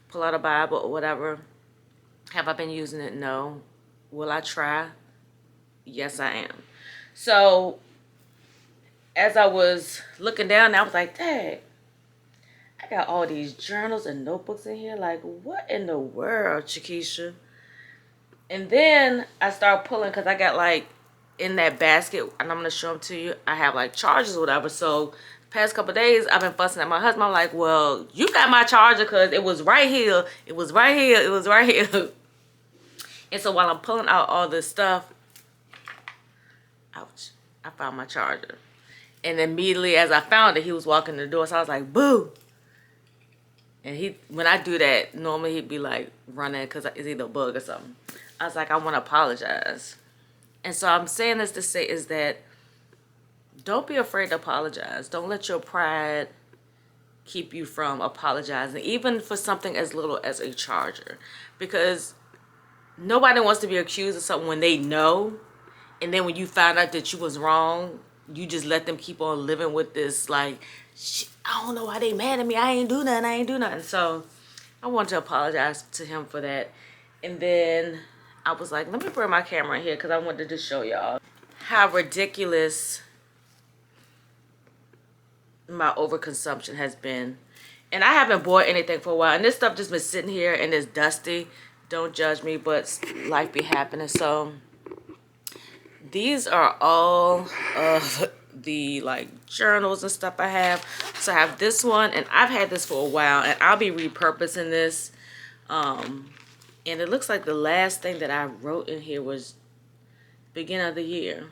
pull out a Bible or whatever. Have I been using it? No. Will I try? Yes, I am. So as I was looking down, I was like, dang, I got all these journals and notebooks in here. Like, what in the world, Chiquisha? And then I started pulling, because I got like in that basket, and I'm going to show them to you, I have like chargers or whatever. So past couple of days, I've been fussing at my husband. I'm like, well, you got my charger because it was right here. It was right here. It was right here. And so while I'm pulling out all this stuff, ouch, I found my charger. And immediately as I found it, he was walking the door. So I was like, boo. And when I do that, normally he'd be like running because it's either a bug or something. I was like, I want to apologize. And so I'm saying this to say is that don't be afraid to apologize. Don't let your pride keep you from apologizing, even for something as little as a charger. Because nobody wants to be accused of something when they know. And then when you find out that you was wrong, you just let them keep on living with this, like, I don't know why they mad at me. I ain't do nothing. So I wanted to apologize to him for that. And then I was like, let me bring my camera in here because I wanted to show y'all how ridiculous my overconsumption has been. And I haven't bought anything for a while. And this stuff just been sitting here and it's dusty. Don't judge me, but life be happening. So these are all of the like journals and stuff I have. So I have this one, and I've had this for a while, and I'll be repurposing this. And it looks like the last thing that I wrote in here was beginning of the year.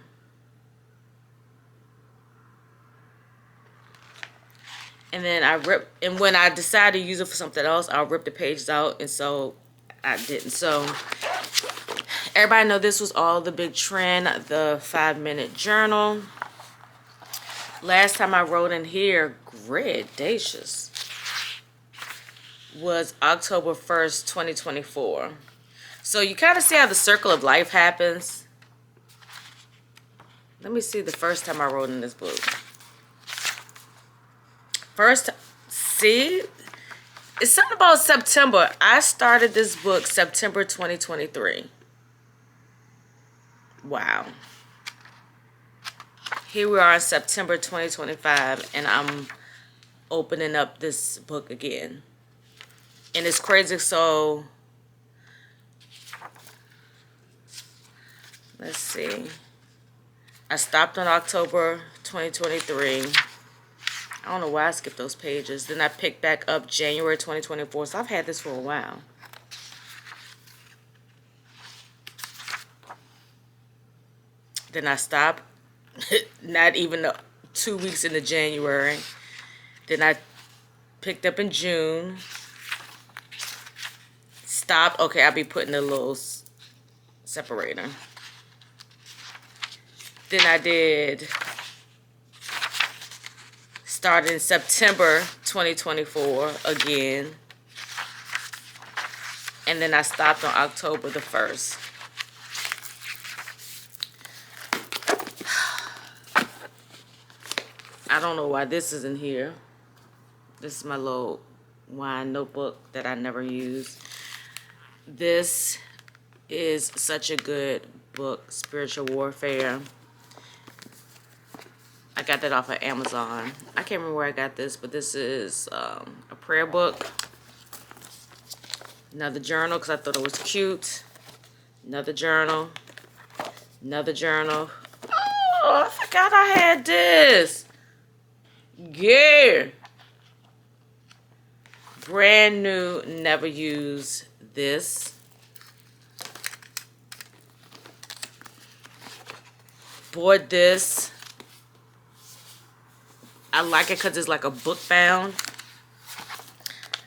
And then and when I decide to use it for something else, I'll rip the pages out, and so I didn't. So everybody know this was all the big trend, the 5-minute journal. Last time I wrote in here, gradacious, was October 1st, 2024. So you kind of see how the circle of life happens. Let me see the first time I wrote in this book. See? It's something about September. I started this book September 2023. Wow. Here we are in September 2025, and I'm opening up this book again. And it's crazy. So let's see. I stopped on October 2023. I don't know why I skipped those pages. Then I picked back up January 2024. So I've had this for a while. Then I stopped. Not even 2 weeks into January. Then I picked up in June. Stopped. Okay, I'll be putting a little separator. Then I did start in September 2024 again. And then I stopped on October the 1st. I don't know why this isn't here. This is my little wine notebook that I never use. This is such a good book, Spiritual Warfare. I got that off of Amazon. I can't remember where I got this, but this is a prayer book. Another journal because I thought it was cute. Another journal. Another journal. Oh, I forgot I had this. Yeah. Brand new, never used this. Bought this. I like it because it's like a book bound.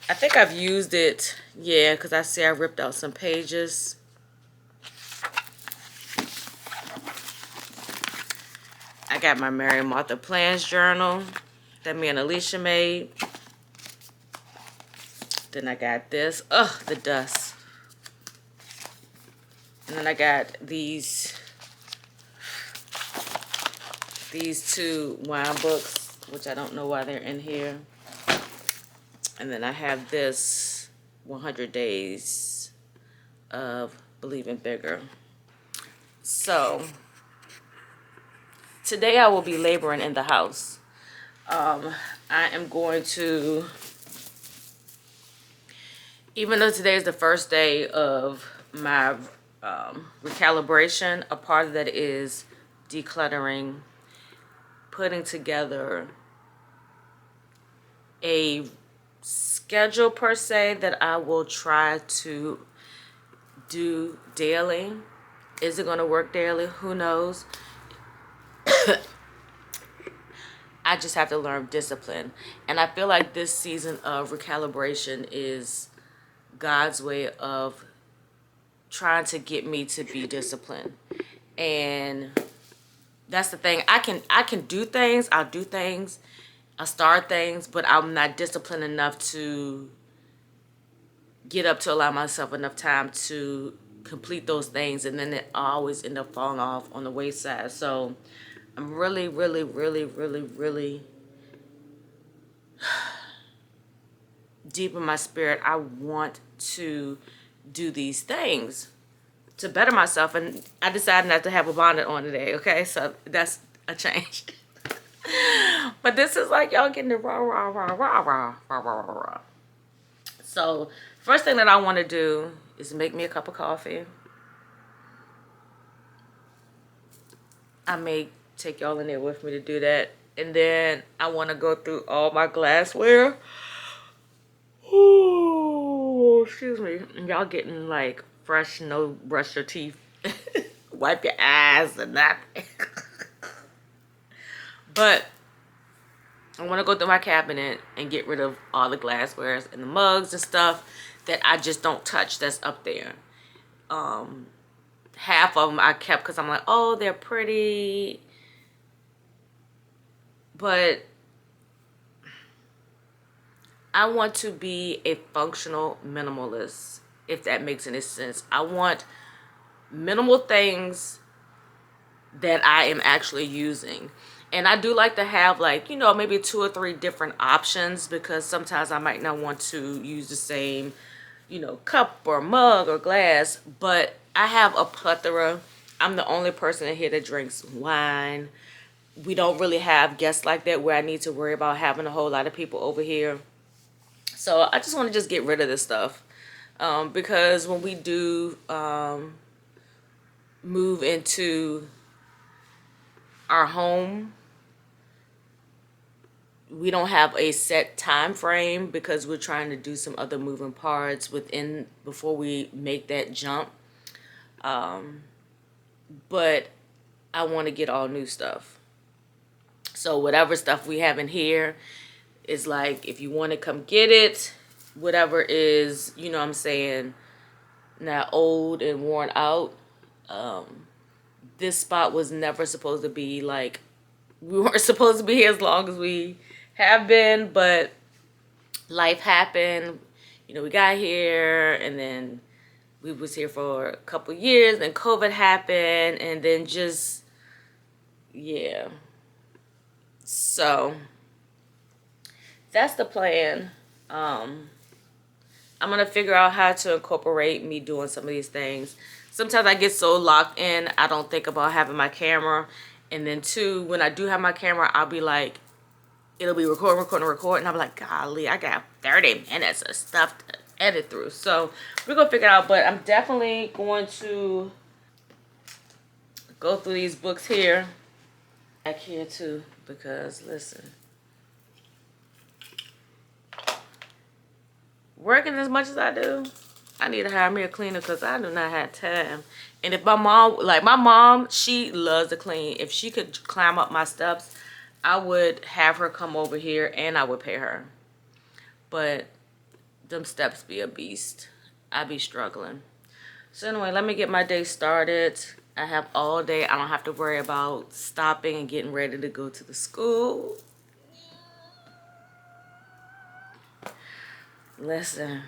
I think I've used it, yeah, because I see I ripped out some pages. I got my Mary Martha Plans journal that me and Alicia made. Then I got this. Ugh, the dust. And then I got these two wine books, which I don't know why they're in here. And then I have this 100 Days of Believing Bigger. So today I will be laboring in the house. I am going to, even though today is the first day of my recalibration, a part of that is decluttering, putting together a schedule per se that I will try to do daily. Is it going to work daily? Who knows? I just have to learn discipline. And I feel like this season of recalibration is God's way of trying to get me to be disciplined. And that's the thing. I can do things. I'll do things. I'll start things, but I'm not disciplined enough to get up to allow myself enough time to complete those things, and then it always end up falling off on the wayside. So I'm really, really, really, really, really deep in my spirit. I want to do these things to better myself, and I decided not to have a bonnet on today. Okay, so that's a change. But this is like y'all getting the rah rah rah rah rah rah rah rah. So first thing that I want to do is make me a cup of coffee. I may take y'all in there with me to do that. And then I want to go through all my glassware. Ooh, excuse me. Y'all getting like fresh, no brush your teeth. Wipe your eyes and nothing. But I want to go through my cabinet and get rid of all the glasswares and the mugs and stuff that I just don't touch that's up there. Half of them I kept because I'm like, oh, they're pretty. But I want to be a functional minimalist, if that makes any sense. I want minimal things that I am actually using. And I do like to have like, you know, maybe 2 or 3 different options, because sometimes I might not want to use the same, you know, cup or mug or glass. But I have a plethora. I'm the only person in here that drinks wine. We don't really have guests like that where I need to worry about having a whole lot of people over here. So I just want to just get rid of this stuff. Because when we do move into our home, we don't have a set time frame because we're trying to do some other moving parts within before we make that jump. But I want to get all new stuff. So whatever stuff we have in here is like, if you want to come get it, whatever is, you know what I'm saying, not old and worn out. This spot was never supposed to be like, we weren't supposed to be here as long as we have been, but life happened. You know, we got here and then we was here for a couple years, then COVID happened, and then just, yeah. So that's the plan. I'm gonna figure out how to incorporate me doing some of these things. Sometimes I get so locked in, I don't think about having my camera. And then 2, when I do have my camera, I'll be like, it'll be recording, and I'll be like, golly, I got 30 minutes of stuff to edit through. So we're gonna figure it out, but I'm definitely going to go through these books here. Back here too, because listen, working as much as I do, I need to hire me a cleaner because I do not have time. And if my mom, she loves to clean. If she could climb up my steps, I would have her come over here and I would pay her. But them steps be a beast. I be struggling. So anyway, let me get my day started. I have all day. I don't have to worry about stopping and getting ready to go to the school. Listen,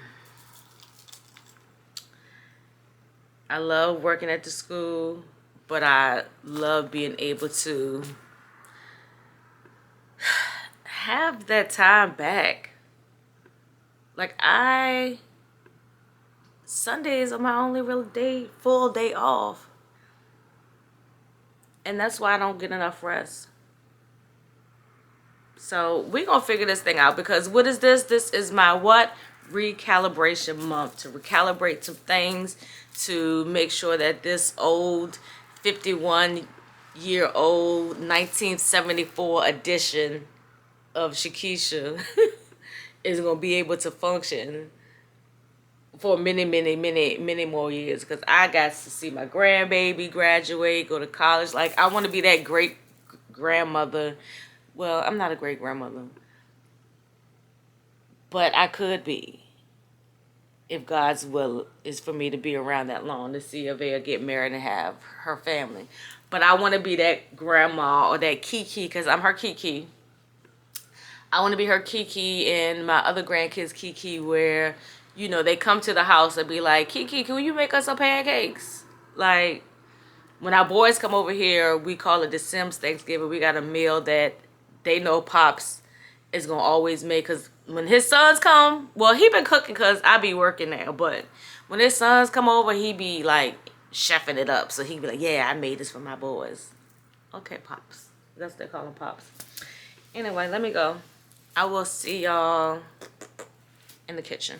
I love working at the school, but I love being able to have that time back. Like Sundays are my only real full day off. And that's why I don't get enough rest. So we're going to figure this thing out, because what is this? This is my what? Recalibration month, to recalibrate some things, to make sure that this old 51-year-old 1974 edition of Shakisha is going to be able to function for many, many, many, many more years, because I got to see my grandbaby graduate, go to college. Like, I want to be that great grandmother. Well, I'm not a great grandmother, but I could be, if God's will is for me to be around that long, to see Avea get married and have her family. But I want to be that grandma, or that Kiki, because I'm her Kiki. I want to be her Kiki and my other grandkids Kiki, where, you know, they come to the house and be like, Kiki, can you make us some pancakes? Like, when our boys come over here, we call it the Sims Thanksgiving. We got a meal that they know Pops is going to always make, because when his sons come, well, he been cooking because I be working now, but when his sons come over, he be like chefing it up. So he be like, yeah, I made this for my boys. Okay, Pops. That's what they call him, Pops. Anyway, let me go. I will see y'all in the kitchen.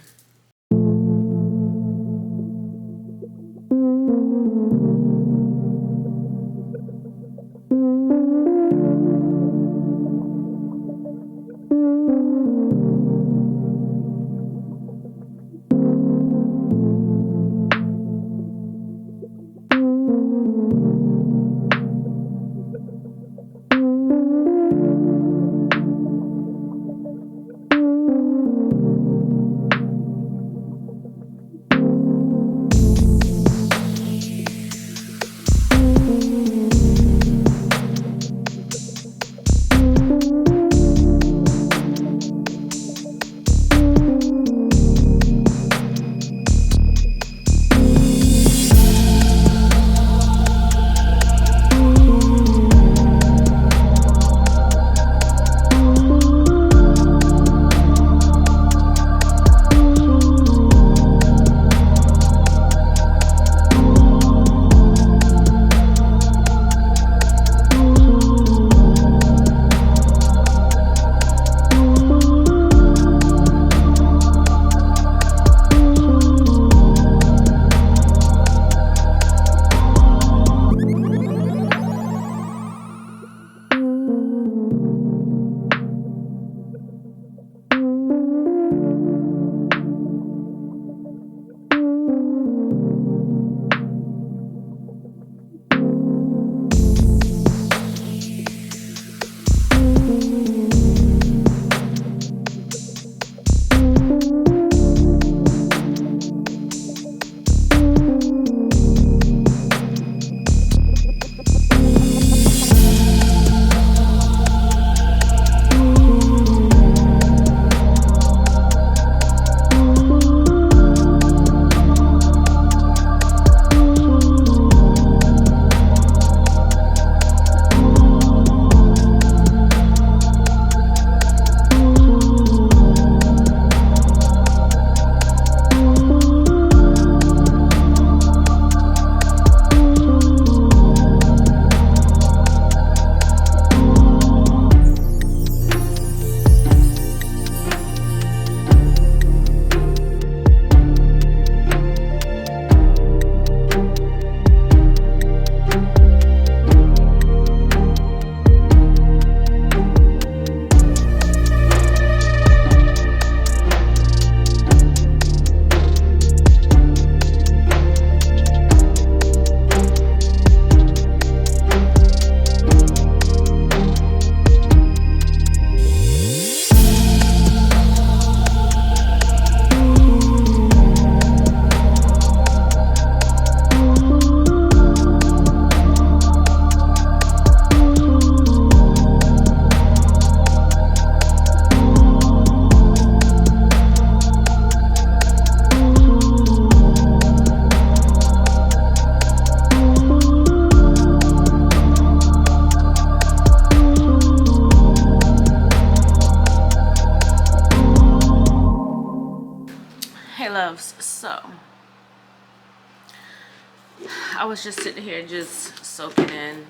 I was just sitting here just soaking in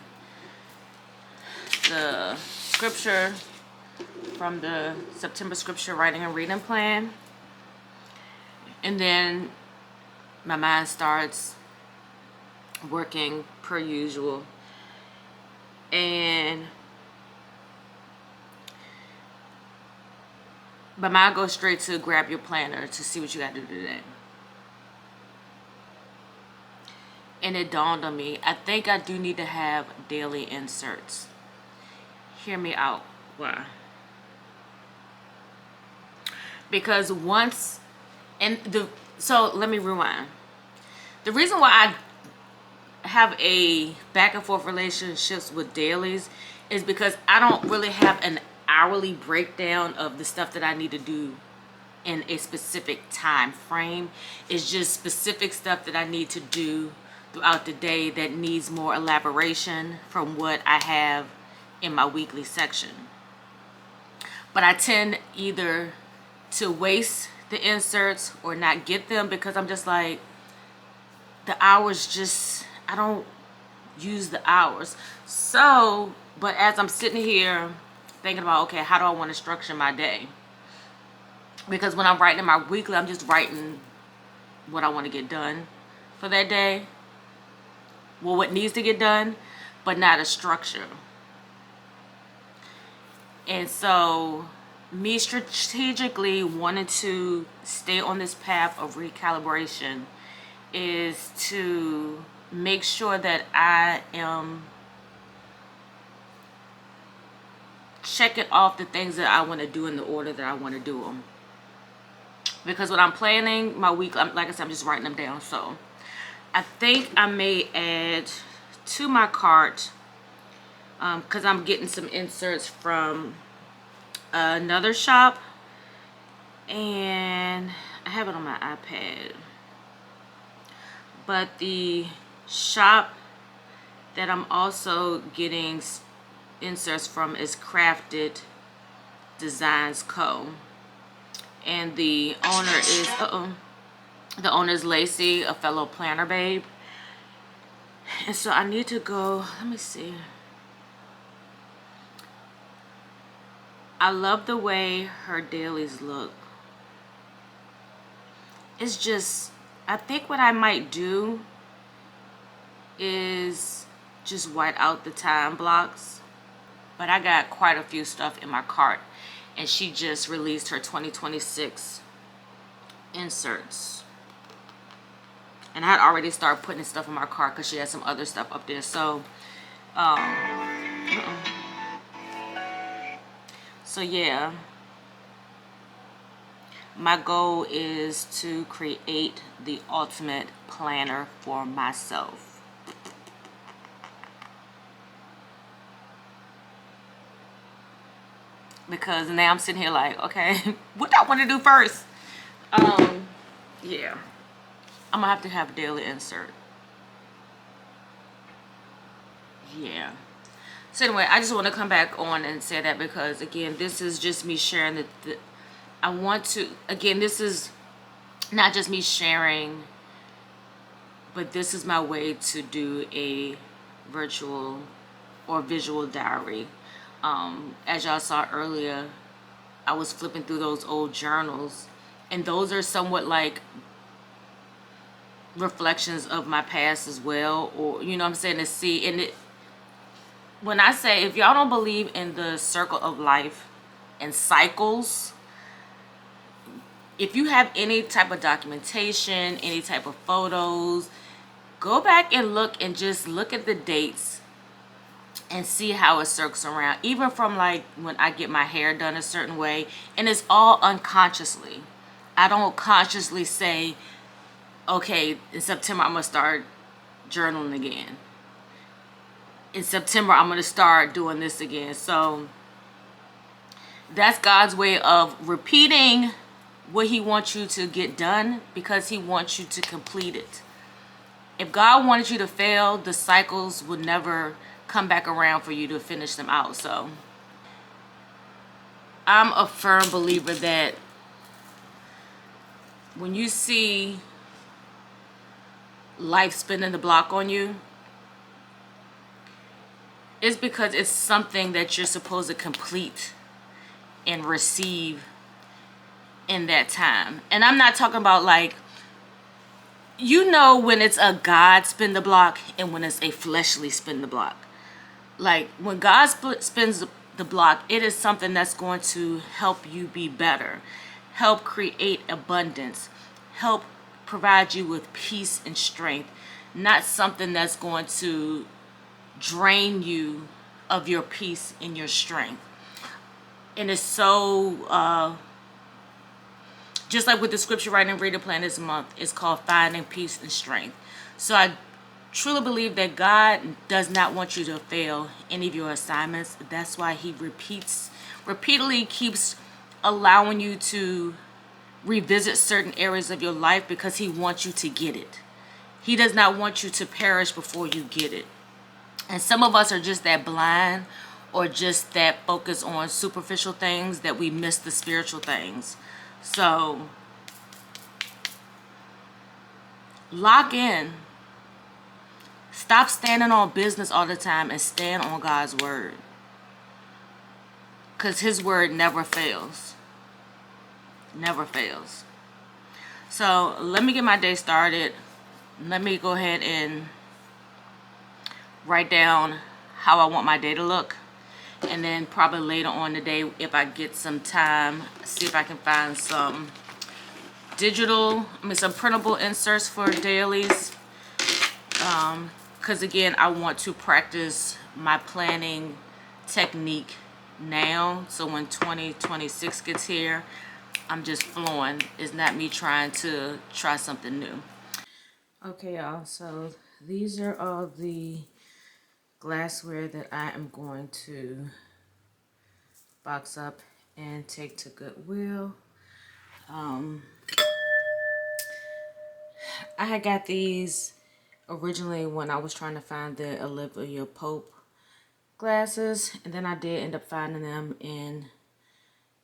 the scripture from the September scripture writing and reading plan. And then my mind starts working per usual. And my mind goes straight to grab your planner to see what you got to do today. And it dawned on me, I think I do need to have daily inserts. Hear me out. Why? Because so let me rewind. The reason why I have a back and forth relationships with dailies is because I don't really have an hourly breakdown of the stuff that I need to do in a specific time frame. It's just specific stuff that I need to do throughout the day that needs more elaboration from what I have in my weekly section. But I tend either to waste the inserts or not get them because I'm just like, the hours just, I don't use the hours. So, but as I'm sitting here thinking about, okay, how do I want to structure my day? Because when I'm writing in my weekly, I'm just writing what I want to get done for that day. Well, what needs to get done, but not a structure. And so me strategically wanting to stay on this path of recalibration is to make sure that I am checking off the things that I want to do in the order that I want to do them. Because when I'm planning my week, like I said, I'm just writing them down. So I think I may add to my cart, because I'm getting some inserts from another shop, and I have it on my iPad. But the shop that I'm also getting inserts from is Crafted Designs Co. And the owner is Lacey, a fellow planner babe. And so I need to go, let me see. I love the way her dailies look. It's just, I think what I might do is just white out the time blocks. But I got quite a few stuff in my cart. And she just released her 2026 inserts. And I had already started putting stuff in my cart because she had some other stuff up there. So, so yeah. My goal is to create the ultimate planner for myself. Because now I'm sitting here like, okay, what do I want to do first? Yeah. I'm going to have a daily insert. Yeah. So anyway, I just want to come back on and say that because, again, this is just me sharing that I want to, again, this is not just me sharing, but this is my way to do a virtual or visual diary. As y'all saw earlier, I was flipping through those old journals, and those are somewhat like reflections of my past as well, or you know what I'm saying, to see. And it, when I say, if y'all don't believe in the circle of life and cycles, if you have any type of documentation, any type of photos, go back and look and just look at the dates and see how it circles around. Even from like when I get my hair done a certain way, and it's all unconsciously. I don't consciously say, okay, in September I'm gonna start journaling again. In September I'm gonna start doing this again. So that's God's way of repeating what he wants you to get done, because he wants you to complete it. If God wanted you to fail, the cycles would never come back around for you to finish them out. So I'm a firm believer that when you see life spinning the block on you, it's because it's something that you're supposed to complete and receive in that time. And I'm not talking about like, you know, when it's a God spin the block and when it's a fleshly spin the block. Like when God spins the block, it is something that's going to help you be better, help create abundance, help provide you with peace and strength, not something that's going to drain you of your peace and your strength. And it's so just like with the scripture writing reader plan this month, it's called Finding Peace and Strength. So I truly believe that God does not want you to fail any of your assignments. That's why he repeatedly keeps allowing you to revisit certain areas of your life, because he wants you to get it. He does not want you to perish before you get it. And some of us are just that blind, or just that focused on superficial things, that we miss the spiritual things. So lock in. Stop standing on business all the time and stand on God's word, because his word never fails. Never fails. So let me get my day started. Let me go ahead and write down how I want my day to look. And then probably later on today, if I get some time, see if I can find some some printable inserts for dailies. Because again, I want to practice my planning technique now. So when 2026 gets here, I'm just flowing. It's not me trying to try something new. Okay, y'all. So these are all the glassware that I am going to box up and take to Goodwill. I had got these originally when I was trying to find the Olivia Pope glasses, and then I did end up finding them in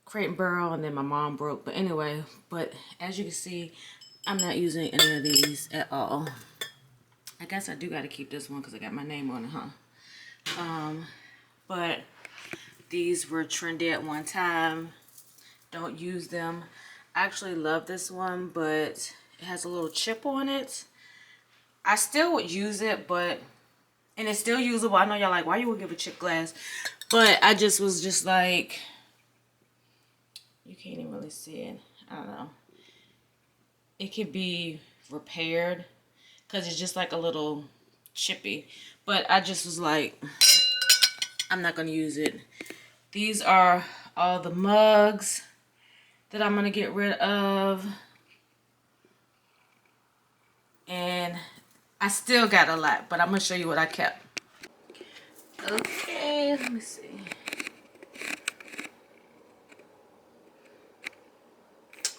Crate and Barrel, and then my mom broke. But anyway, as you can see, I'm not using any of these at all. I guess I do got to keep this one because I got my name on it, huh? But these were trendy at one time. Don't use them. I actually love this one, but it has a little chip on it. I still would use it, and it's still usable. I know y'all like, why you would give a chip glass? But I just was just like, you can't even really see it. I don't know. It could be repaired because it's just like a little chippy. But I just was like, I'm not going to use it. These are all the mugs that I'm going to get rid of. And I still got a lot, but I'm going to show you what I kept. Okay, let me see.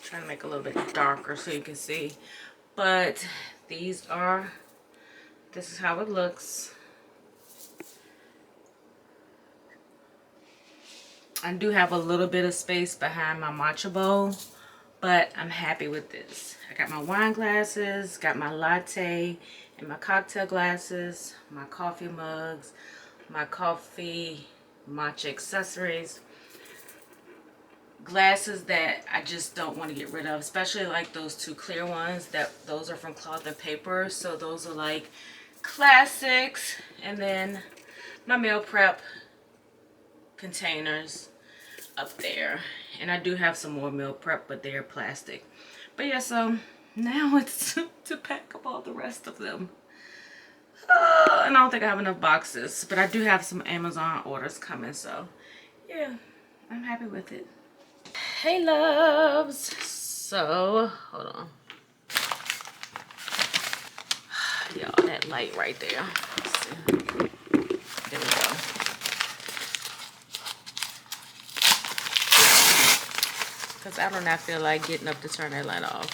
Trying to make it a little bit darker so you can see. But this is how it looks. I do have a little bit of space behind my matcha bowl, but I'm happy with this. I got my wine glasses, got my latte and my cocktail glasses, my coffee mugs, my coffee matcha accessories, glasses that I just don't want to get rid of, especially like those two clear ones. Those are from Cloth and Paper, so those are like classics. And then my meal prep containers up there, and I do have some more meal prep, but they're plastic. But yeah, so now it's to pack up all the rest of them. And I don't think I have enough boxes, but I do have some Amazon orders coming, so yeah, I'm happy with it. Hey loves, so hold on, y'all, that light right there. Let's see. There we go. Because I do not feel like getting up to turn that light off.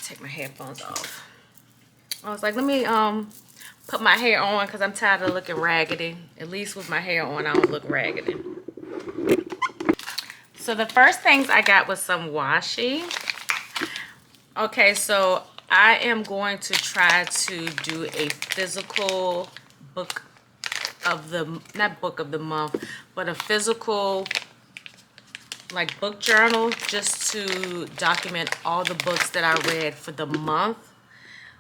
Take my headphones off. I was like, let me put my hair on because I'm tired of looking raggedy. At least with my hair on, I don't look raggedy. So the first things I got was some washi. Okay, so I am going to try to do a physical book of the, not book of the month, but a physical like book journal, just to document all the books that I read for the month.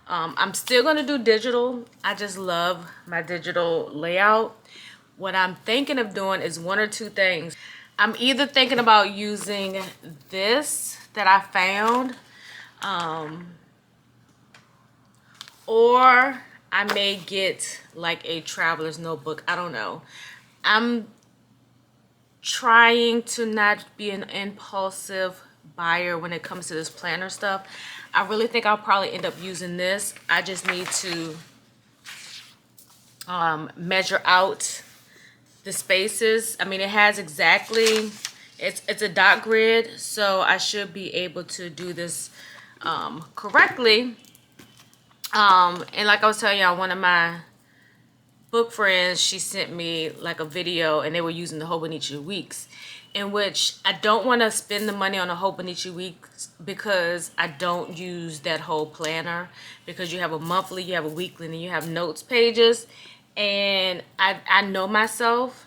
I'm still going to do digital. I just love my digital layout. What I'm thinking of doing is one or two things. I'm either thinking about using this that I found, or I may get like a traveler's notebook. I don't know. I'm trying to not be an impulsive buyer when it comes to this planner stuff. I really think I'll probably end up using this. I just need to measure out the spaces. I mean, it has exactly, it's a dot grid, so I should be able to do this correctly. And like I was telling y'all, one of my book friends, she sent me like a video, and they were using the Hobonichi weeks, in which I don't want to spend the money on a Hobonichi weeks because I don't use that whole planner, because you have a monthly, you have a weekly, and then you have notes pages. And I know myself,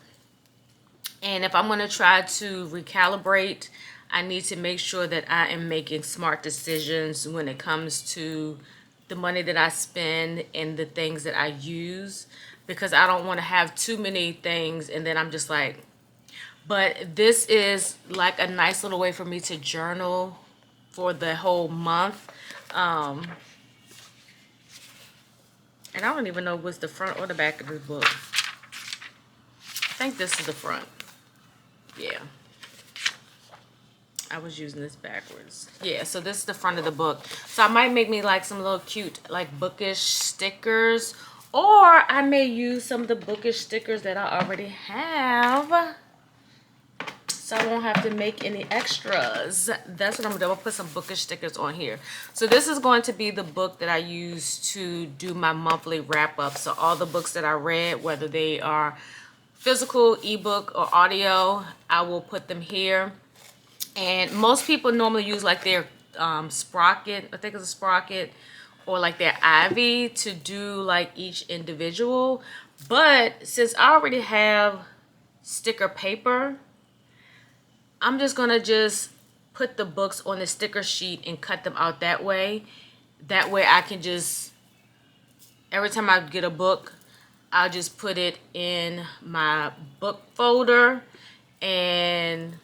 and if I'm going to try to recalibrate, I need to make sure that I am making smart decisions when it comes to the money that I spend and the things that I use, because I don't want to have too many things and then I'm just like, but this is like a nice little way for me to journal for the whole month. And I don't even know what's the front or the back of this book. I think this is the front. Yeah. I was using this backwards. Yeah, so this is the front of the book. So I might make me like some little cute like bookish stickers, or I may use some of the bookish stickers that I already have, so I won't have to make any extras. That's what I'm gonna do. I'll put some bookish stickers on here. So this is going to be the book that I use to do my monthly wrap up. So all the books that I read, whether they are physical, ebook, or audio, I will put them here. And most people normally use like their sprocket, I think it's a sprocket, or like their ivy to do like each individual. But since I already have sticker paper, I'm just gonna just put the books on the sticker sheet and cut them out that way. That way I can just, every time I get a book, I'll just put it in my book folder. And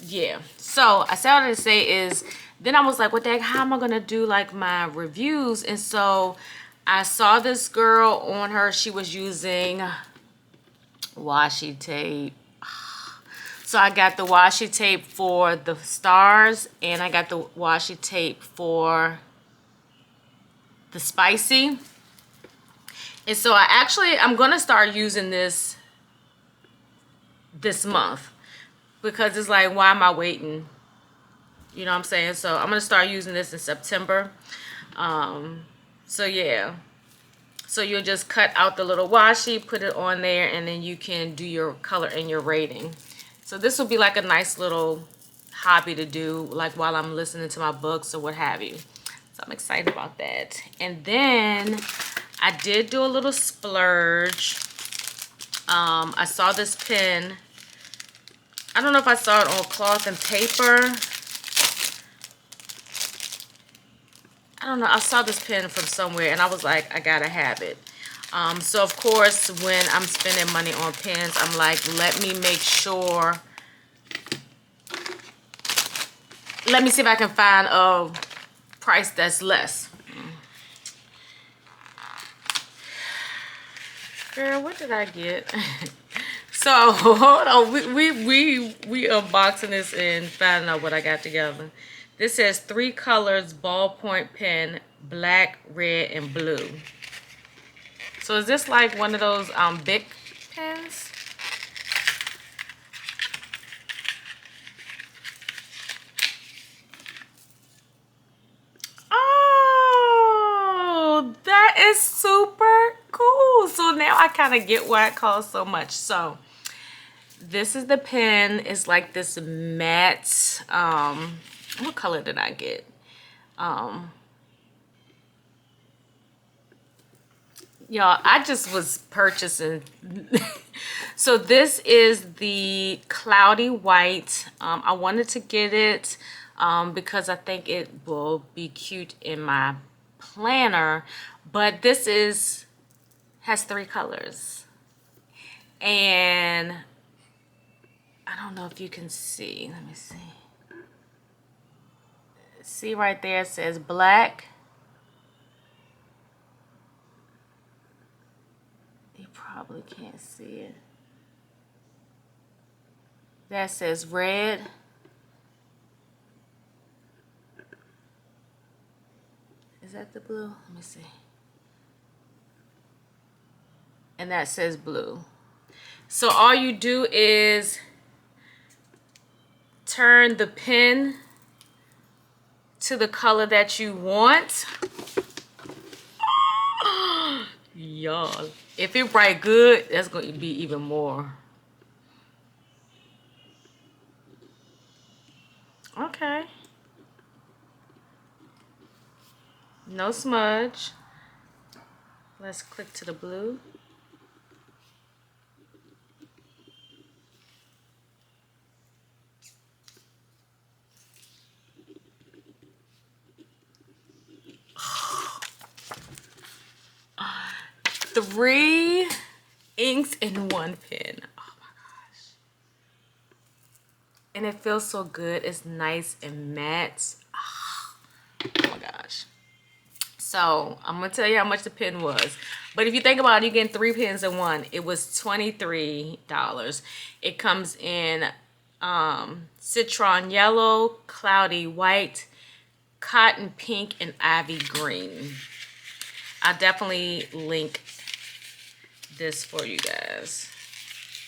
yeah, so I said what I to say is, then I was like, what the heck, how am I gonna do like my reviews? And so I saw this girl on her, she was using washi tape. So I got the washi tape for the stars, and I got the washi tape for the spicy. And so I'm gonna start using this month, because it's like, why am I waiting? You know what I'm saying? So I'm gonna start using this in September. So yeah, so you'll just cut out the little washi, put it on there, and then you can do your color and your rating. So this will be like a nice little hobby to do, like while I'm listening to my books or what have you. So I'm excited about that. And then I did do a little splurge. I saw this pen. I don't know if I saw it on cloth and paper. I don't know. I saw this pen from somewhere and I was like, I gotta have it. So of course, when I'm spending money on pens, I'm like, let me make sure. Let me see if I can find a price that's less. Girl, what did I get? So hold on, we unboxing this and finding out what I got together. This says 3 colors ballpoint pen, black, red, and blue. So is this like one of those big pens? Oh, that is super cool. So now I kind of get why it costs so much. So This is the pen. It's like this matte, what color did I get? Y'all, I just was purchasing. So this is the cloudy white. I wanted to get it because I think it will be cute in my planner. But this has 3 colors. And I don't know if you can see. Let me see. See right there, it says black. Probably can't see it. That says red. Is that the blue? Let me see. And that says blue. So all you do is turn the pen to the color that you want. Y'all, if it bright good, that's going to be even more. Okay. No smudge. Let's click to the blue. Three inks in one pen. Oh my gosh. And it feels so good. It's nice and matte. Oh my gosh. So I'm gonna tell you how much the pen was. But if you think about it, you're getting 3 pens in one. It was $23. It comes in citron yellow, cloudy white, cotton pink, and ivy green. I'll definitely link this for you guys.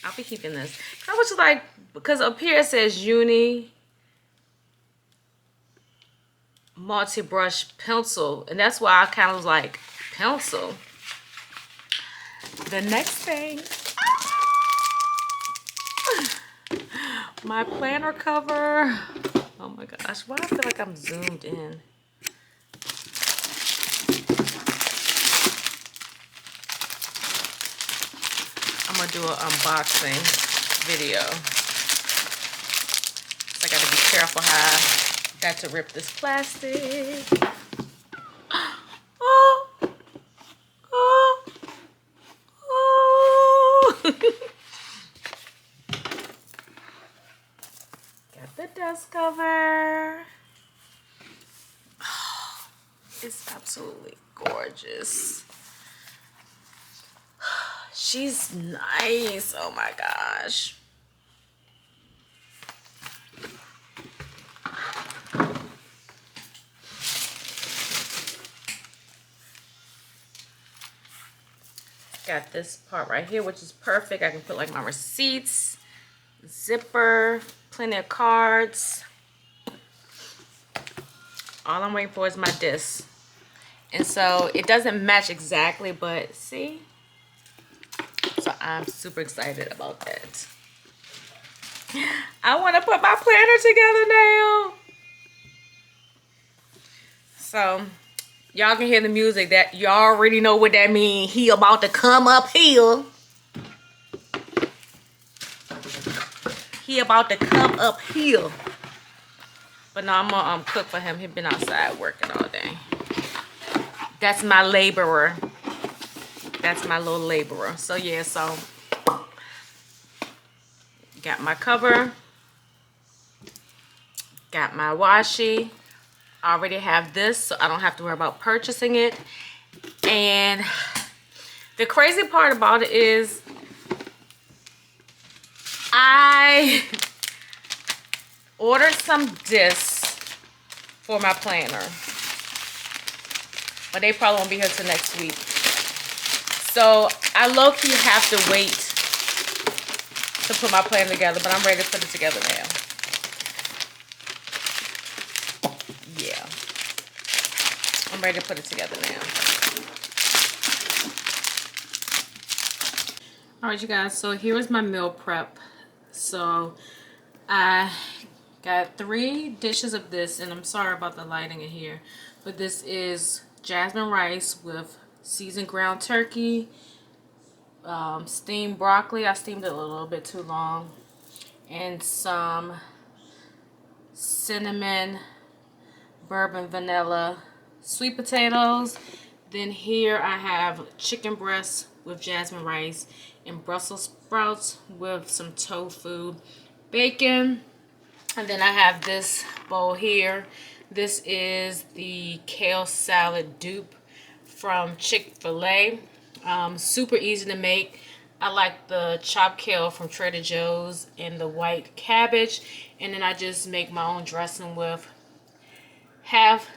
I'll be keeping this. I was like, because up here it says uni multi-brush pencil, and that's why I kind of was like, pencil. The next thing, my planner cover. Oh my gosh, why I feel like I'm zoomed in. I'm gonna do an unboxing video. So I gotta be careful how I got to rip this plastic. Oh, oh, oh. Got the dust cover. Oh, it's absolutely gorgeous. She's nice. Oh my gosh. Got this part right here, which is perfect. I can put like my receipts, zipper, plenty of cards. All I'm waiting for is my disc. And so it doesn't match exactly, but see? So I'm super excited about that. I want to put my planner together now. So y'all can hear the music. That y'all already know what that means. He about to come up here. He about to come up here. But no, I'm gonna cook for him. He been outside working all day. That's my laborer. That's my little laborer. So yeah, so got my cover, got my washi. I already have this, so I don't have to worry about purchasing it. And the crazy part about it is I ordered some discs for my planner, but they probably won't be here till next week. So I low-key have to wait to put my planner together, but I'm ready to put it together now. Yeah. I'm ready to put it together now. All right, you guys, so here is my meal prep So I got 3 dishes of this, and I'm sorry about the lighting in here, but this is jasmine rice with seasoned ground turkey, steamed broccoli. I steamed it a little bit too long, and some cinnamon, bourbon, vanilla, sweet potatoes. Then here I have chicken breast with jasmine rice and Brussels sprouts with some tofu, bacon. And then I have this bowl here. This is the kale salad dupe from Chick-fil-A. Super easy to make. I like the chopped kale from Trader Joe's and the white cabbage. And then I just make my own dressing with half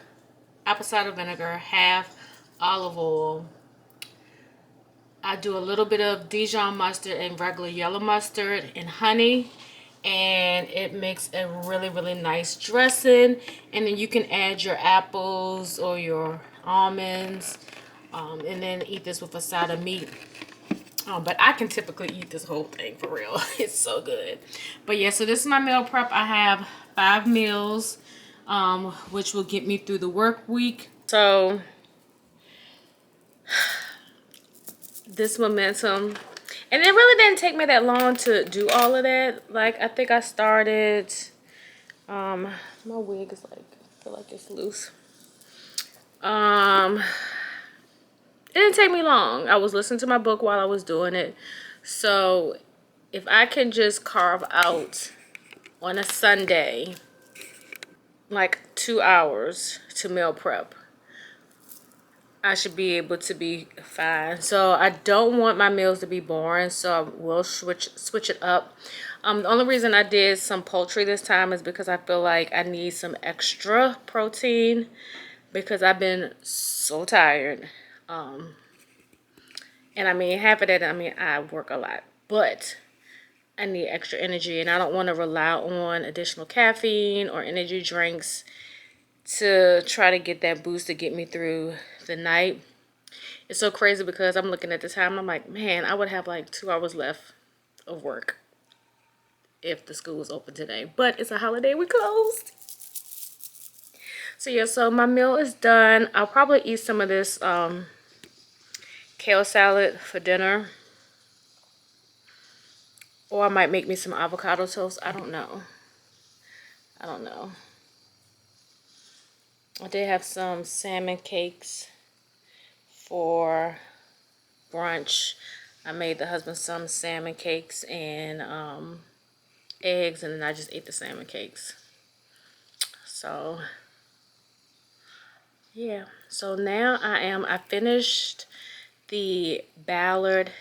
apple cider vinegar, half olive oil. I do a little bit of Dijon mustard and regular yellow mustard and honey, and it makes a really, really nice dressing. And then you can add your apples or your almonds, and then eat this with a side of meat. But I can typically eat this whole thing for real. It's so good. But yeah, so this is my meal prep. I have 5 meals, which will get me through the work week. So this momentum, and it really didn't take me that long to do all of that. Like, I think I started, my wig is like, I feel like it's loose. It didn't take me long. I was listening to my book while I was doing it. So if I can just carve out on a Sunday like 2 hours to meal prep, I should be able to be fine. So I don't want my meals to be boring, so I will switch it up. The only reason I did some poultry this time is because I feel like I need some extra protein because I've been so tired. And I mean, half of that, I mean, I work a lot, but I need extra energy, and I don't want to rely on additional caffeine or energy drinks to try to get that boost to get me through the night. It's so crazy because I'm looking at the time, I'm like, man, I would have like 2 hours left of work if the school was open today, but it's a holiday, we closed. So yeah, so my meal is done. I'll probably eat some of this kale salad for dinner, or I might make me some avocado toast. I don't know. I did have some salmon cakes for brunch. I made the husband some salmon cakes and eggs, and then I just ate the salmon cakes. So yeah, so now I finished the ballad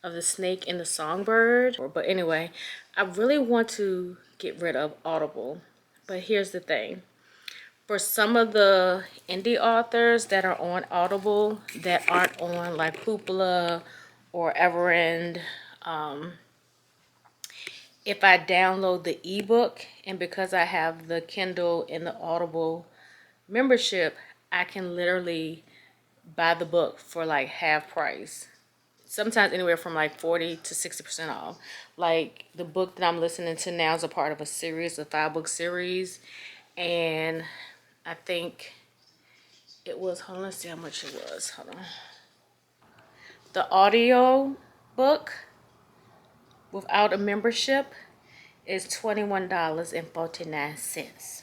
of the snake and the songbird. But anyway, I really want to get rid of Audible, but here's the thing. For some of the indie authors that are on Audible that aren't on like Hoopla or Everend, if I download the ebook, and because I have the Kindle and the Audible membership, I can literally buy the book for like half price. Sometimes anywhere from like 40 to 60% off. Like the book that I'm listening to now is a part of a series, a 5-book series, and I think it was, hold on, let's see how much it was. Hold on. The audio book without a membership is $21.49.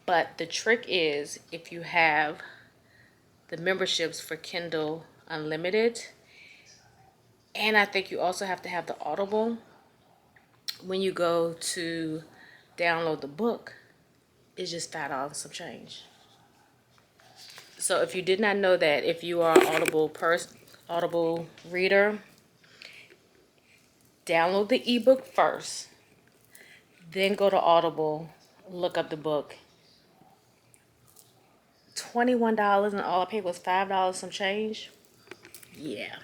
But the trick is, if you have the memberships for Kindle Unlimited, and I think you also have to have the Audible, when you go to download the book, it's just $5 some change. So if you did not know that, if you are an Audible reader, download the ebook first, then go to Audible, look up the book. $21 and all I paid was $5 some change. Yeah.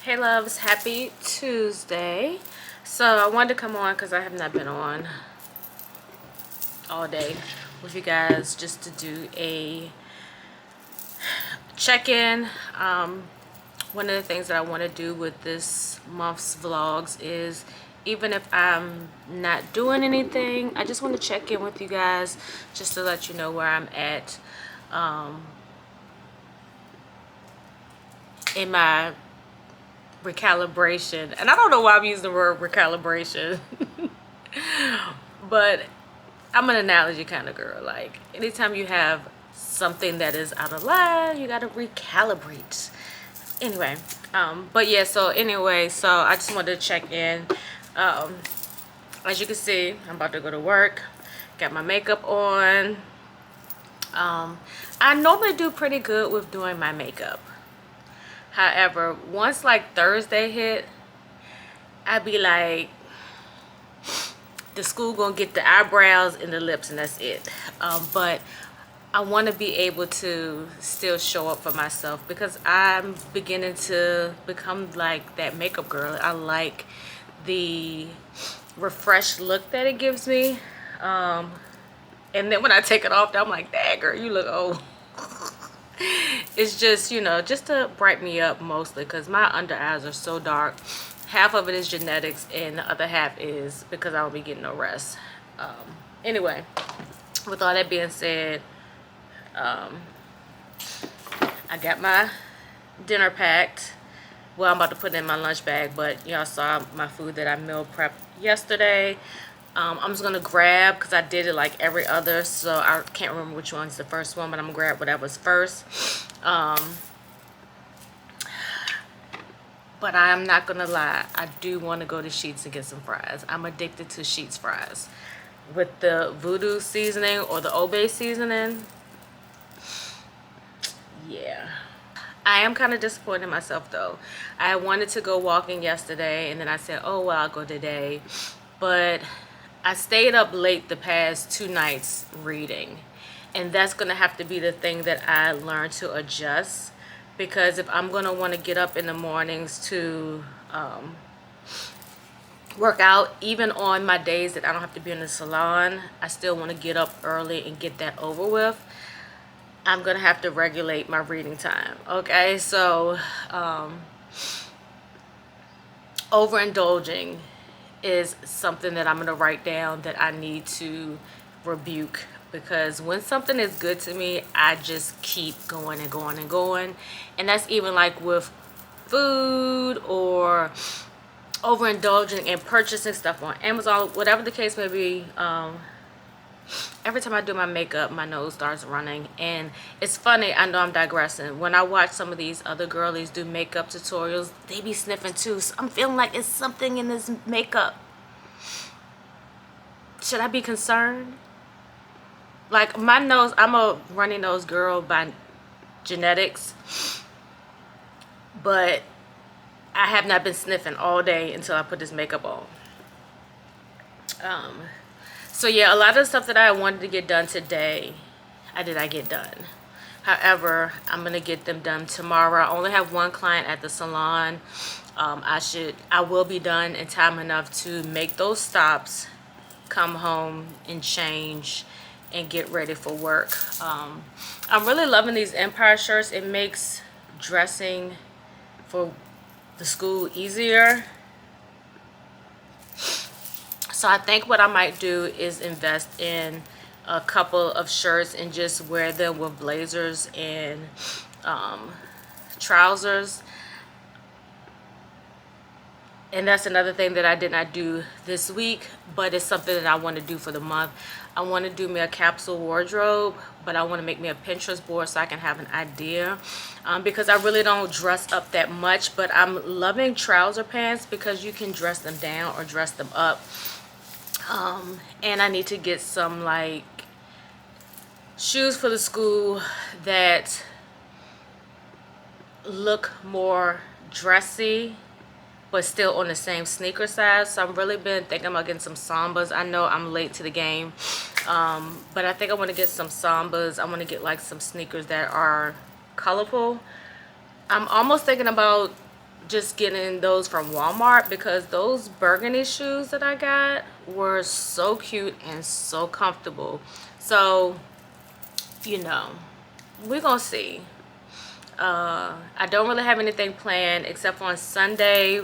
Hey loves, happy Tuesday. So I wanted to come on because I have not been on all day with you guys, just to do a check-in one of the things that I want to do with this month's vlogs is, even if I'm not doing anything, I just want to check in with you guys just to let you know where I'm at in my recalibration. And I don't know why I'm using the word recalibration, but I'm an analogy kind of girl. Like, anytime you have something that is out of line, you gotta recalibrate. Anyway, but yeah, so anyway, so I just wanted to check in. As you can see, I'm about to go to work. Got my makeup on. I normally do pretty good with doing my makeup. However, once like Thursday hit, I'd be like, the school gonna get the eyebrows and the lips and that's it. But I want to be able to still show up for myself because I'm beginning to become like that makeup girl. I like the refreshed look that it gives me. And then when I take it off, I'm like, dang girl, you look old. It's just, you know, just to brighten me up mostly because my under eyes are so dark. Half of it is genetics and the other half is because I don't be getting no rest. Anyway, with all that being said, I got my dinner packed. Well, I'm about to put it in my lunch bag, but y'all saw my food that I meal prepped yesterday. I'm just gonna grab, because I did it like every other, so I can't remember which one's the first one, but I'm gonna grab whatever's first. But I am not gonna lie, I do want to go to Sheetz and get some fries. I'm addicted to Sheetz fries with the voodoo seasoning or the Obey seasoning. Yeah, I am kind of disappointed in myself though. I wanted to go walking yesterday and then I said, oh well, I'll go today, but I stayed up late the past 2 nights reading, and that's gonna have to be the thing that I learn to adjust, because if I'm gonna want to get up in the mornings to work out, even on my days that I don't have to be in the salon, I still want to get up early and get that over with. I'm gonna have to regulate my reading time. Okay, so overindulging is something that I'm gonna write down that I need to rebuke, because when something is good to me, I just keep going and going and going. And that's even like with food or overindulging and purchasing stuff on Amazon, whatever the case may be. Every time I do my makeup, my nose starts running. And it's funny, I know I'm digressing. When I watch some of these other girlies do makeup tutorials, they be sniffing too. So I'm feeling like it's something in this makeup. Should I be concerned? Like, my nose, I'm a runny nose girl by genetics. But I have not been sniffing all day until I put this makeup on. So yeah, a lot of the stuff that I wanted to get done today, I get done. However, I'm gonna get them done tomorrow. I only have one client at the salon. I will be done in time enough to make those stops, come home and change and get ready for work. I'm really loving these Empire shirts. It makes dressing for the school easier. So I think what I might do is invest in a couple of shirts and just wear them with blazers and trousers. And that's another thing that I did not do this week, but it's something that I want to do for the month. I want to do me a capsule wardrobe, but I want to make me a Pinterest board so I can have an idea. Because I really don't dress up that much, but I'm loving trouser pants because you can dress them down or dress them up. And I need to get some like shoes for the school that look more dressy but still on the same sneaker size. So I've really been thinking about getting some Sambas. I know I'm late to the game, but I think I want to get some Sambas. I want to get like some sneakers that are colorful. I'm almost thinking about just getting those from Walmart, because those burgundy shoes that I got were so cute and so comfortable. So, you know, we're gonna see. I don't really have anything planned except for on Sunday.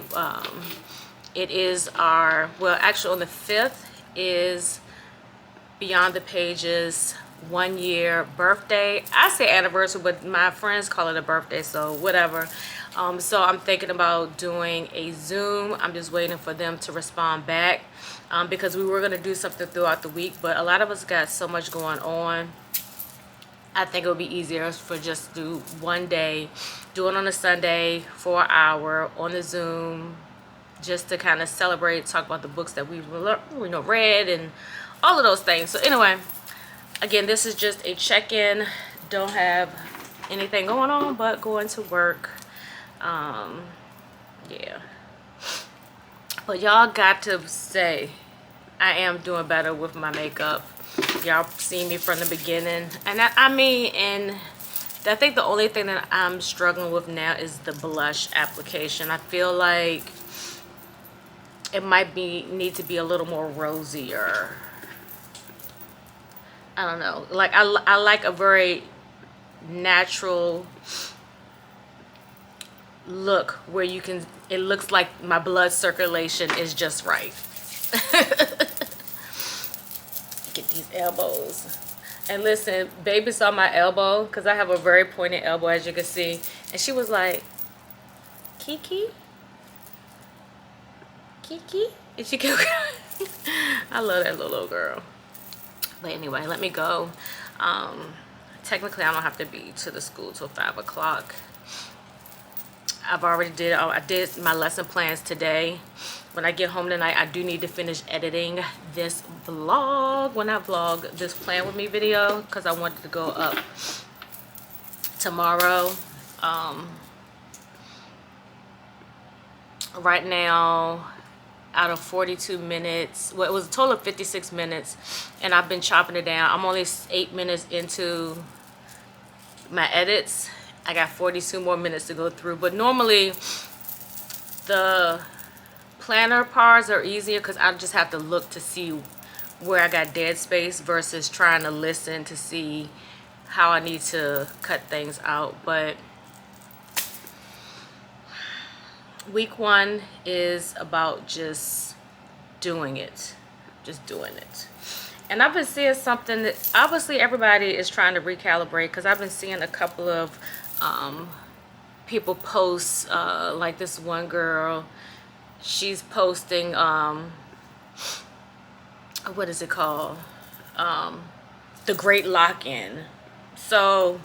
It is our, well, actually on the 5th is Beyond the Pages 1 year birthday. I say anniversary, but my friends call it a birthday, so whatever. So I'm thinking about doing a Zoom. I'm just waiting for them to respond back, because we were going to do something throughout the week, but a lot of us got so much going on. I think it would be easier for just do one day, do it on a Sunday for an hour on the Zoom, just to kind of celebrate, talk about the books that we've read and all of those things. So anyway, again, this is just a check-in. Don't have anything going on but going to work. Yeah, but y'all got to say I am doing better with my makeup. Y'all seen me from the beginning, and I mean, and I think the only thing that I'm struggling with now is the blush application. I feel like it might need to be a little more rosier. I don't know, like I like a very natural look where you can, it looks like my blood circulation is just right. Get these elbows. And listen, baby saw my elbow because I have a very pointed elbow, as you can see, and she was like, Kiki, Kiki, and she kept crying. I love that little girl. But anyway, let me go. Technically I don't have to be to the school till 5 o'clock. I've already I did my lesson plans today. When I get home tonight, I do need to finish editing this vlog. When I vlog this plan with me video, because I wanted to go up tomorrow. Right now, out of 42 minutes, well, it was a total of 56 minutes, and I've been chopping it down. I'm only 8 minutes into my edits. I got 42 more minutes to go through, but normally the planner parts are easier because I just have to look to see where I got dead space versus trying to listen to see how I need to cut things out. But week 1 is about just doing it, and I've been seeing something that obviously everybody is trying to recalibrate, because I've been seeing a couple of people post, like this one girl, she's posting what is it called, the Great Lock-In. So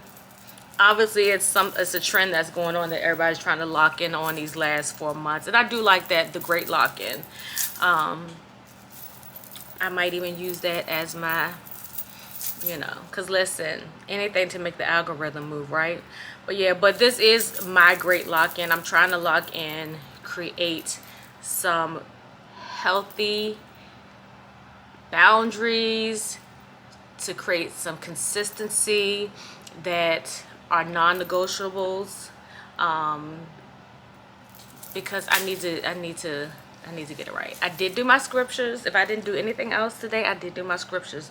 obviously it's a trend that's going on, that everybody's trying to lock in on these last 4 months, and I do like that, the Great Lock-In. I might even use that as my, because listen, anything to make the algorithm move, right? But yeah, but this is my Great Lock-In. I'm trying to lock in, create some healthy boundaries, to create some consistency that are non-negotiables, because I need to get it right. I did do my scriptures. If I didn't do anything else today, I did do my scriptures.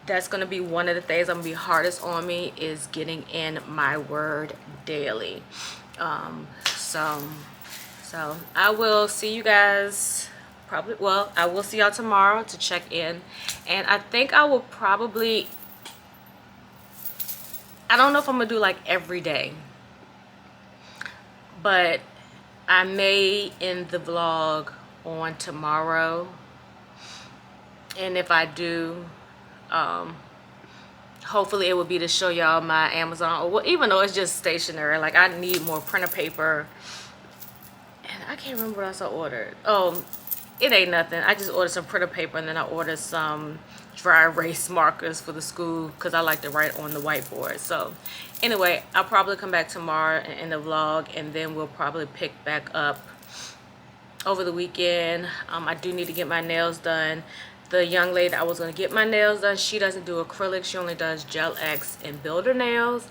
That's going to be one of the things I'm going to be hardest on me, is getting in my word daily. So I will see you guys probably, well, I will see y'all tomorrow to check in. And I think I will probably, I don't know if I'm going to do like every day, but I may end the vlog on tomorrow. And if I do, hopefully it will be to show y'all my Amazon, or well, even though it's just stationery, like I need more printer paper, and I can't remember what else I ordered. Oh, it ain't nothing. I just ordered some printer paper, and then I ordered some dry erase markers for the school, because I like to write on the whiteboard. So anyway, I'll probably come back tomorrow and end the vlog, and then we'll probably pick back up over the weekend. I do need to get my nails done. The young lady I was going to get my nails done, she doesn't do acrylic. She only does Gel X and Builder nails.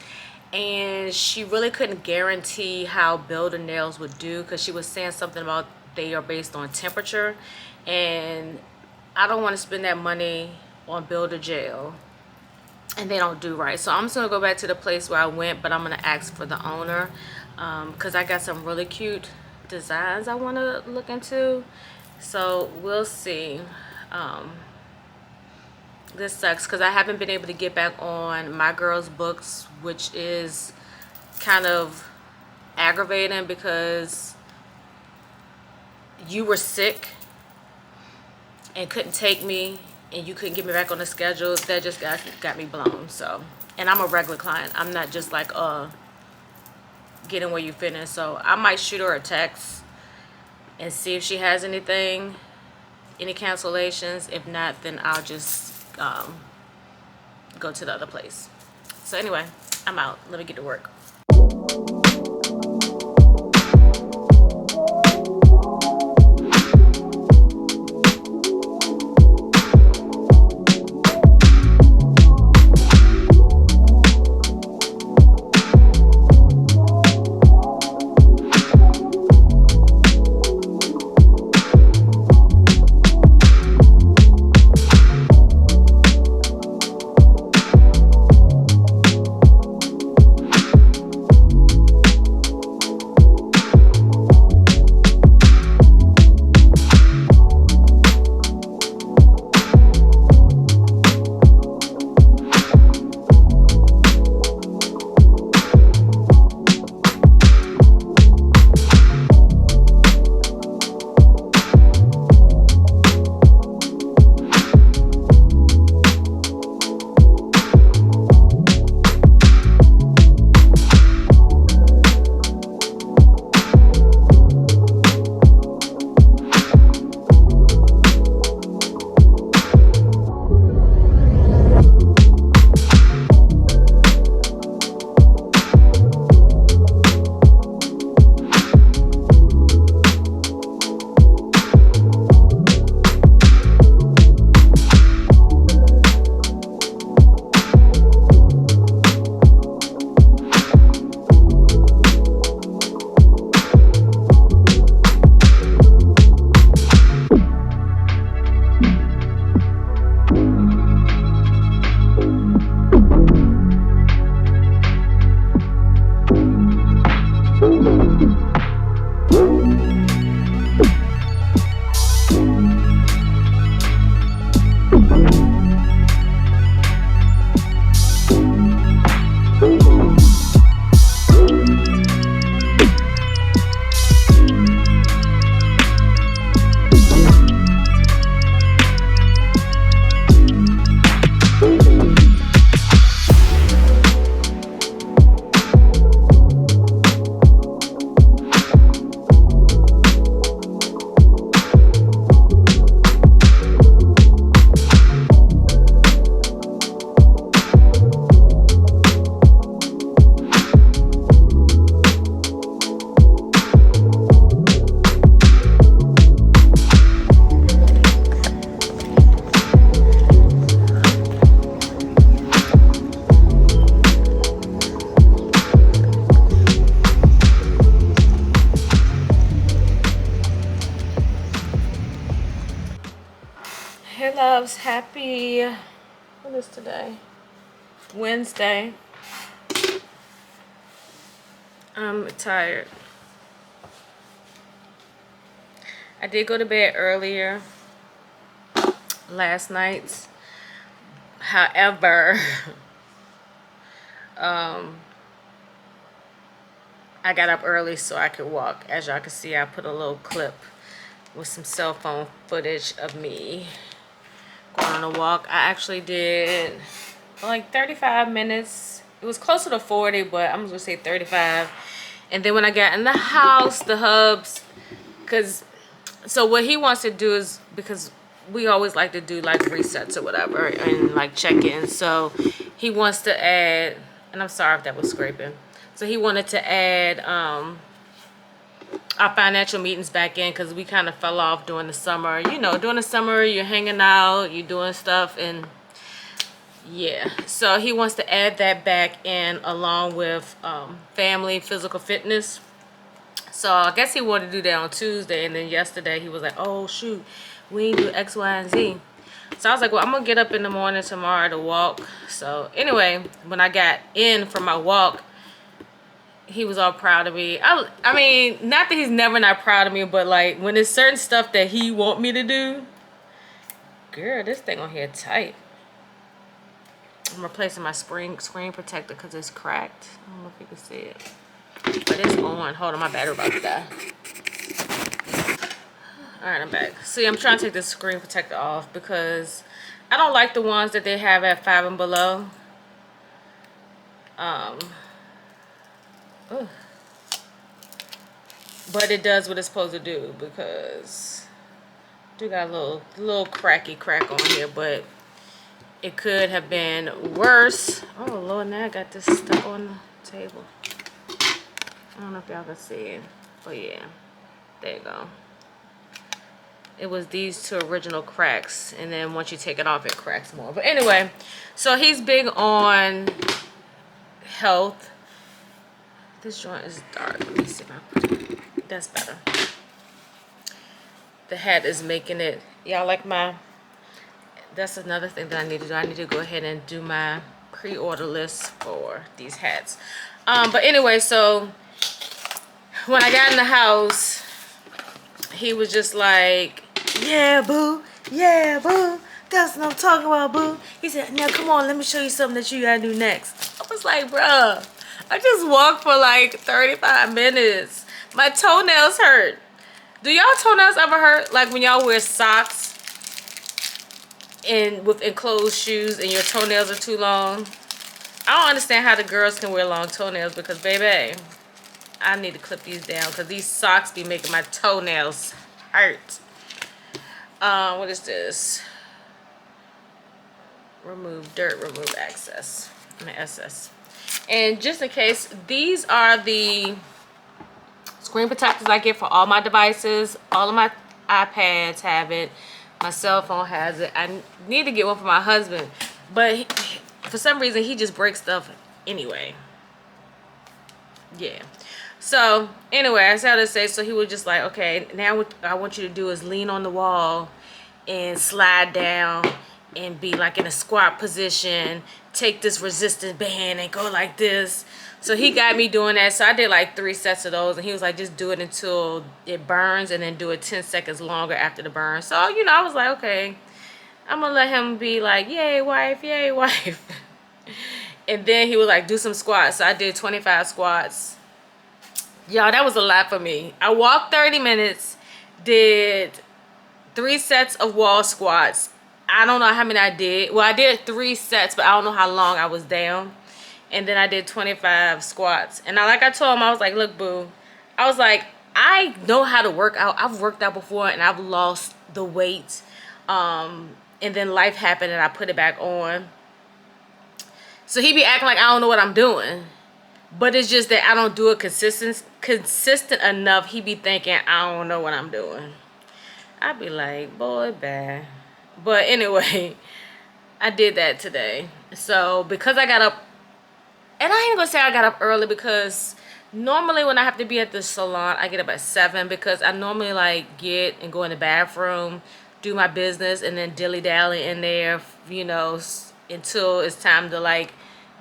And she really couldn't guarantee how Builder nails would do, because she was saying something about they are based on temperature. And I don't want to spend that money on Builder gel and they don't do right. So I'm just gonna go back to the place where I went, but I'm gonna ask for the owner, because I got some really cute designs I want to look into. So we'll see. This sucks because I haven't been able to get back on My Girl's Books, which is kind of aggravating because you were sick and couldn't take me, and you couldn't get me back on the schedule. That just got me blown. So, and I'm a regular client. I'm not just like getting where you finish. So I might shoot her a text and see if she has anything, any cancellations. If not, then I'll just go to the other place. So anyway, I'm out. Let me get to work. Hey loves, happy, what is today? Wednesday. I'm tired. I did go to bed earlier last night. However, I got up early so I could walk. As y'all can see, I put a little clip with some cell phone footage of me going on a walk. I actually did like 35 minutes. It was closer to 40, but I'm gonna say 35. And then when I got in the house, the hubs, so what he wants to do is, because we always like to do like resets or whatever and like check-ins. So he wants to add, and I'm sorry if that was scraping. So he wanted to add our financial meetings back in, because we kind of fell off during the summer. You know, during the summer, you're hanging out, you're doing stuff, and yeah. So he wants to add that back in along with family physical fitness. So I guess he wanted to do that on Tuesday, and then yesterday he was like, oh shoot, we ain't do X, Y, and Z. So I was like, well, I'm gonna get up in the morning tomorrow to walk. So anyway, when I got in from my walk, he was all proud of me. I mean, not that he's never not proud of me, but like when there's certain stuff that he want me to do, girl, this thing on here tight. I'm replacing my screen protector because it's cracked. I don't know if you can see it, but it's on. Hold on, my battery about to die. All right, I'm back. See, I'm trying to take this screen protector off because I don't like the ones that they have at 5 and below. Ugh. But it does what it's supposed to do because do got a little cracky crack on here, but it could have been worse. Oh Lord, now I got this stuck on the table. I don't know if y'all can see it, but yeah, there you go. It was these two original cracks, and then once you take it off, it cracks more. But anyway, so he's big on health. This joint is dark. Let me see if I put it. That's better. The hat is making it. Y'all like my... That's another thing that I need to do. I need to go ahead and do my pre-order list for these hats. But anyway, so when I got in the house, he was just like, yeah, boo. Yeah, boo. That's what I'm talking about, boo. He said, now come on, let me show you something that you gotta do next. I was like, bruh, I just walked for like 35 minutes. My toenails hurt. Do y'all toenails ever hurt? Like when y'all wear socks and with enclosed shoes and your toenails are too long? I don't understand how the girls can wear long toenails because, baby, I need to clip these down because these socks be making my toenails hurt. What is this? Remove dirt, remove access. I mean, SS. And just in case, these are the screen protectors I get for all my devices. All of my iPads have it. My cell phone has it. I need to get one for my husband, but for some reason he just breaks stuff anyway. Yeah. So anyway, I said to say, so he was just like, okay, now what I want you to do is lean on the wall and slide down and be like in a squat position. Take this resistance band and go like this. So he got me doing that. So I did like 3 sets of those, and he was like, just do it until it burns and then do it 10 seconds longer after the burn. So, you know, I was like, okay, I'm gonna let him be like, yay, wife, yay, wife. And then he was like, do some squats. So I did 25 squats. Y'all, that was a lot for me. I walked 30 minutes, did 3 sets of wall squats. I don't know how many I did. Well, I did 3 sets, but I don't know how long I was down. And then I did 25 squats. And like I told him, I was like, look, boo. I was like, I know how to work out. I've worked out before, and I've lost the weight. And then life happened, and I put it back on. So he be acting like I don't know what I'm doing. But it's just that I don't do it consistent enough. He be thinking I don't know what I'm doing. I be like, boy, bad. But anyway, I did that today. So because I got up, and I ain't gonna say I got up early because normally when I have to be at the salon, I get up at 7 because I normally like get and go in the bathroom, do my business, and then dilly-dally in there, you know, until it's time to like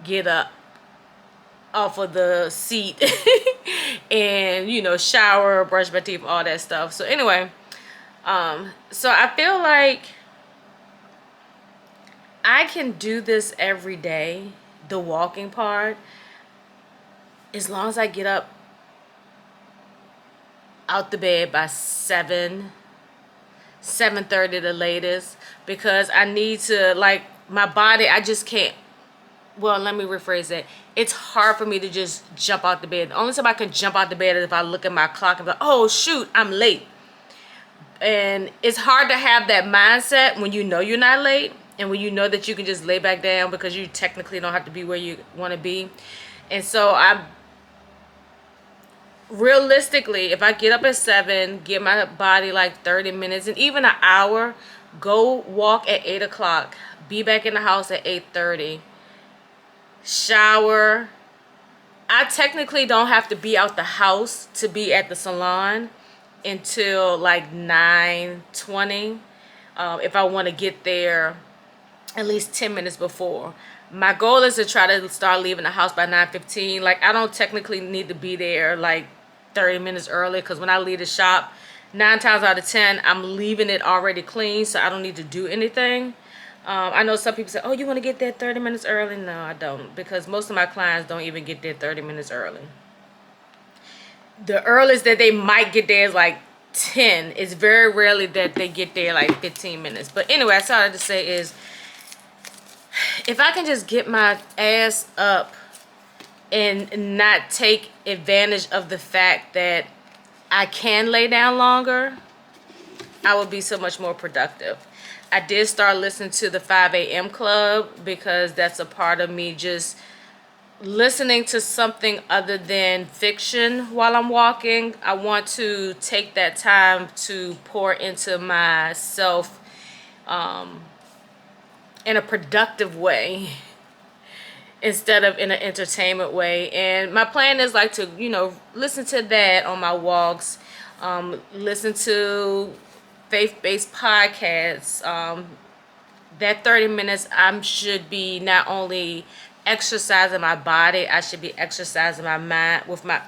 get up off of the seat and, you know, shower, brush my teeth, all that stuff. So anyway, so I feel like I can do this every day, the walking part, as long as I get up out the bed by 7:30 the latest, because I need to, like, my body, I just can't, well, let me rephrase that. It's hard for me to just jump out the bed. The only time I can jump out the bed is if I look at my clock and be like, oh shoot, I'm late. And it's hard to have that mindset when you know you're not late, and when you know that you can just lay back down because you technically don't have to be where you want to be. And so realistically, if I get up at 7, give my body like 30 minutes and even an hour, go walk at 8 o'clock, be back in the house at 8:30, shower. I technically don't have to be out the house to be at the salon until like 9:20. if I want to get there at least 10 minutes before. My goal is to try to start leaving the house by 9:15. Like, I don't technically need to be there like 30 minutes early, because when I leave the shop, 9 times out of 10, I'm leaving it already clean, so I don't need to do anything. I know some people say, oh, you want to get there 30 minutes early? No, I don't, because most of my clients don't even get there 30 minutes early. The earliest that they might get there is like 10. It's very rarely that they get there like 15 minutes. But anyway, I started to say is, if I can just get my ass up and not take advantage of the fact that I can lay down longer, I would be so much more productive. I did start listening to the 5 a.m. club, because that's a part of me just listening to something other than fiction while I'm walking. I want to take that time to pour into myself in a productive way instead of in an entertainment way. And my plan is like to, listen to that on my walks, listen to faith-based podcasts. That 30 minutes, I should be not only exercising my body, I should be exercising my mind with my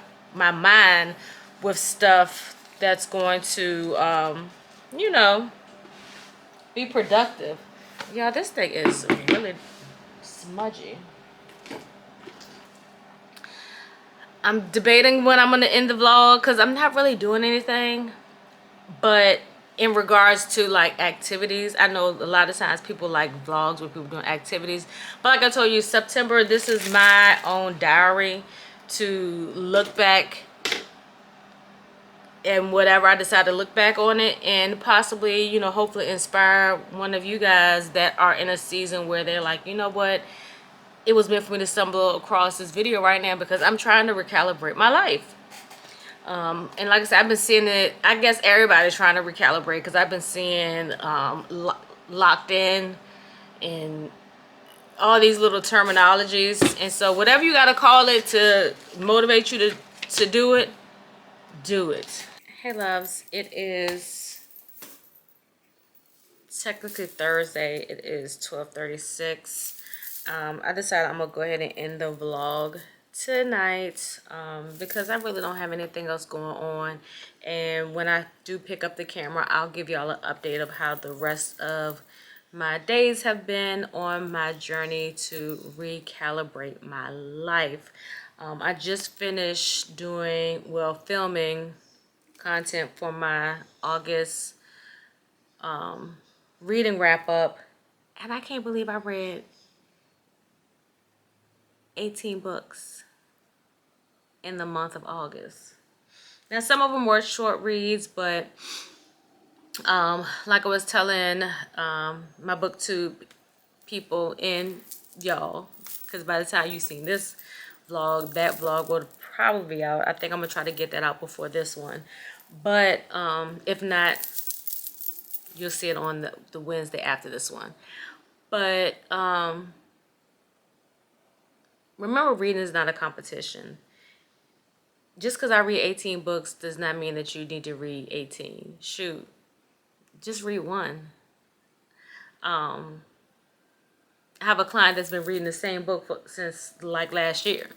mind with stuff that's going to, you know, be productive. Yeah, this thing is really smudgy. I'm debating when I'm going to end the vlog, because I'm not really doing anything. But in regards to like activities, I know a lot of times people like vlogs where people doing activities. But like I told you, September, this is my own diary to look back and whatever I decide to look back on it, and possibly, hopefully inspire one of you guys that are in a season where they're like, you know what, it was meant for me to stumble across this video right now, because I'm trying to recalibrate my life. And like I said, I've been seeing it. I guess everybody's trying to recalibrate, because I've been seeing locked in and all these little terminologies. And so whatever you got to call it to motivate you to do it, do it. Hey loves, it is technically Thursday. It is 12:36. I decided I'm gonna go ahead and end the vlog tonight, because I really don't have anything else going on. And when I do pick up the camera, I'll give y'all an update of how the rest of my days have been on my journey to recalibrate my life. I just finished filming content for my August reading wrap up, and I can't believe I read 18 books in the month of August. Now, some of them were short reads, but like I was telling my booktube people and y'all, because by the time you seen this vlog, that vlog will probably be out. I think I'm gonna try to get that out before this one, but if not, you'll see it on the Wednesday after this one. But remember, reading is not a competition. Just because I read 18 books does not mean that you need to read 18. Shoot, just read one. I have a client that's been reading the same book since like last year,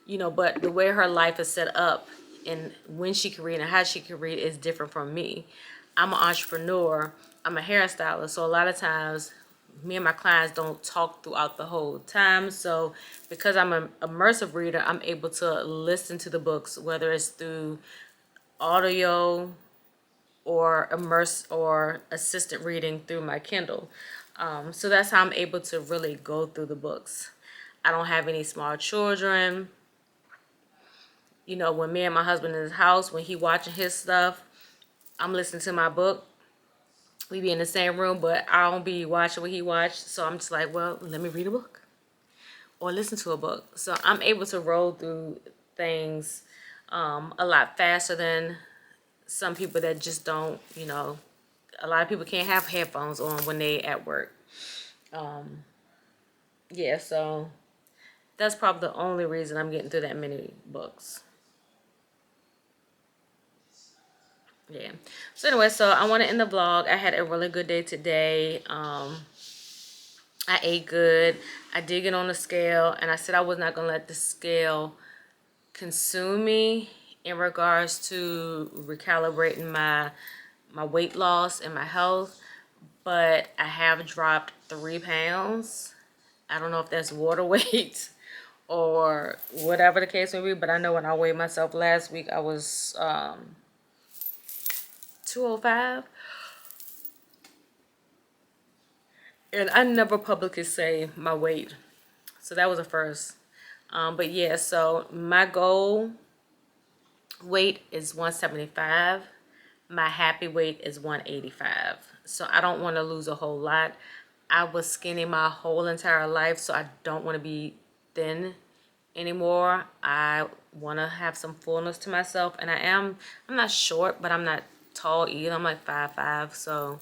but the way her life is set up and when she can read and how she can read is different from me. I'm an entrepreneur. I'm a hairstylist, so a lot of times me and my clients don't talk throughout the whole time. So because I'm an immersive reader, I'm able to listen to the books, whether it's through audio or assistant reading through my Kindle. So that's how I'm able to really go through the books. I don't have any small children. When me and my husband in his house, when he watching his stuff, I'm listening to my book. We be in the same room, but I don't be watching what he watched. So I'm just like, well, let me read a book or listen to a book. So I'm able to roll through things a lot faster than some people that just don't, a lot of people can't have headphones on when they at work. Yeah, so that's probably the only reason I'm getting through that many books. Yeah. So anyway, so I want to end the vlog. I had a really good day today. I ate good. I did get on the scale, and I said I was not gonna let the scale consume me in regards to recalibrating my weight loss and my health. But I have dropped 3 pounds. I don't know if that's water weight or whatever the case may be, but I know when I weighed myself last week, I was 205. And I never publicly say my weight. So that was a first. But yeah, so my goal weight is 175. My happy weight is 185. So I don't want to lose a whole lot. I was skinny my whole entire life, so I don't want to be thin anymore. I want to have some fullness to myself, and I'm not short, but I'm not tall either. I'm like 5'5", so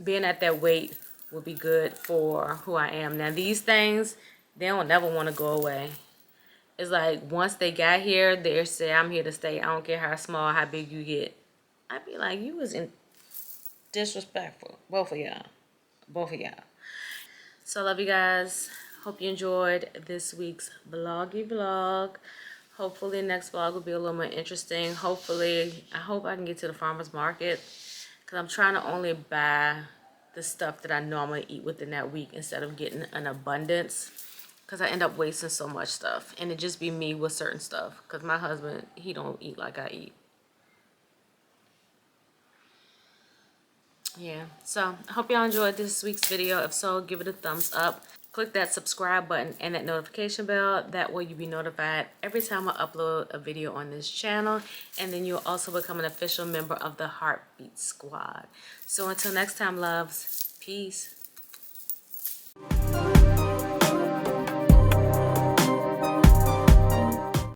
being at that weight will be good for who I am. Now these things, they don't never want to go away. It's like once they got here, they say I'm here to stay. I don't care how small, how big you get. I'd be like, you was disrespectful, both of y'all, both of y'all. So I love you guys. Hope you enjoyed this week's vlog. Hopefully next vlog will be a little more interesting. Hopefully, I hope I can get to the farmer's market, because I'm trying to only buy the stuff that I normally eat within that week instead of getting an abundance, because I end up wasting so much stuff, and it just be me with certain stuff, because my husband, he don't eat like I eat. Yeah, so I hope y'all enjoyed this week's video. If so, give it a thumbs up. Click that subscribe button and that notification bell. That way you'll be notified every time I upload a video on this channel. And then you'll also become an official member of the Heartbeat Squad. So until next time, loves, peace.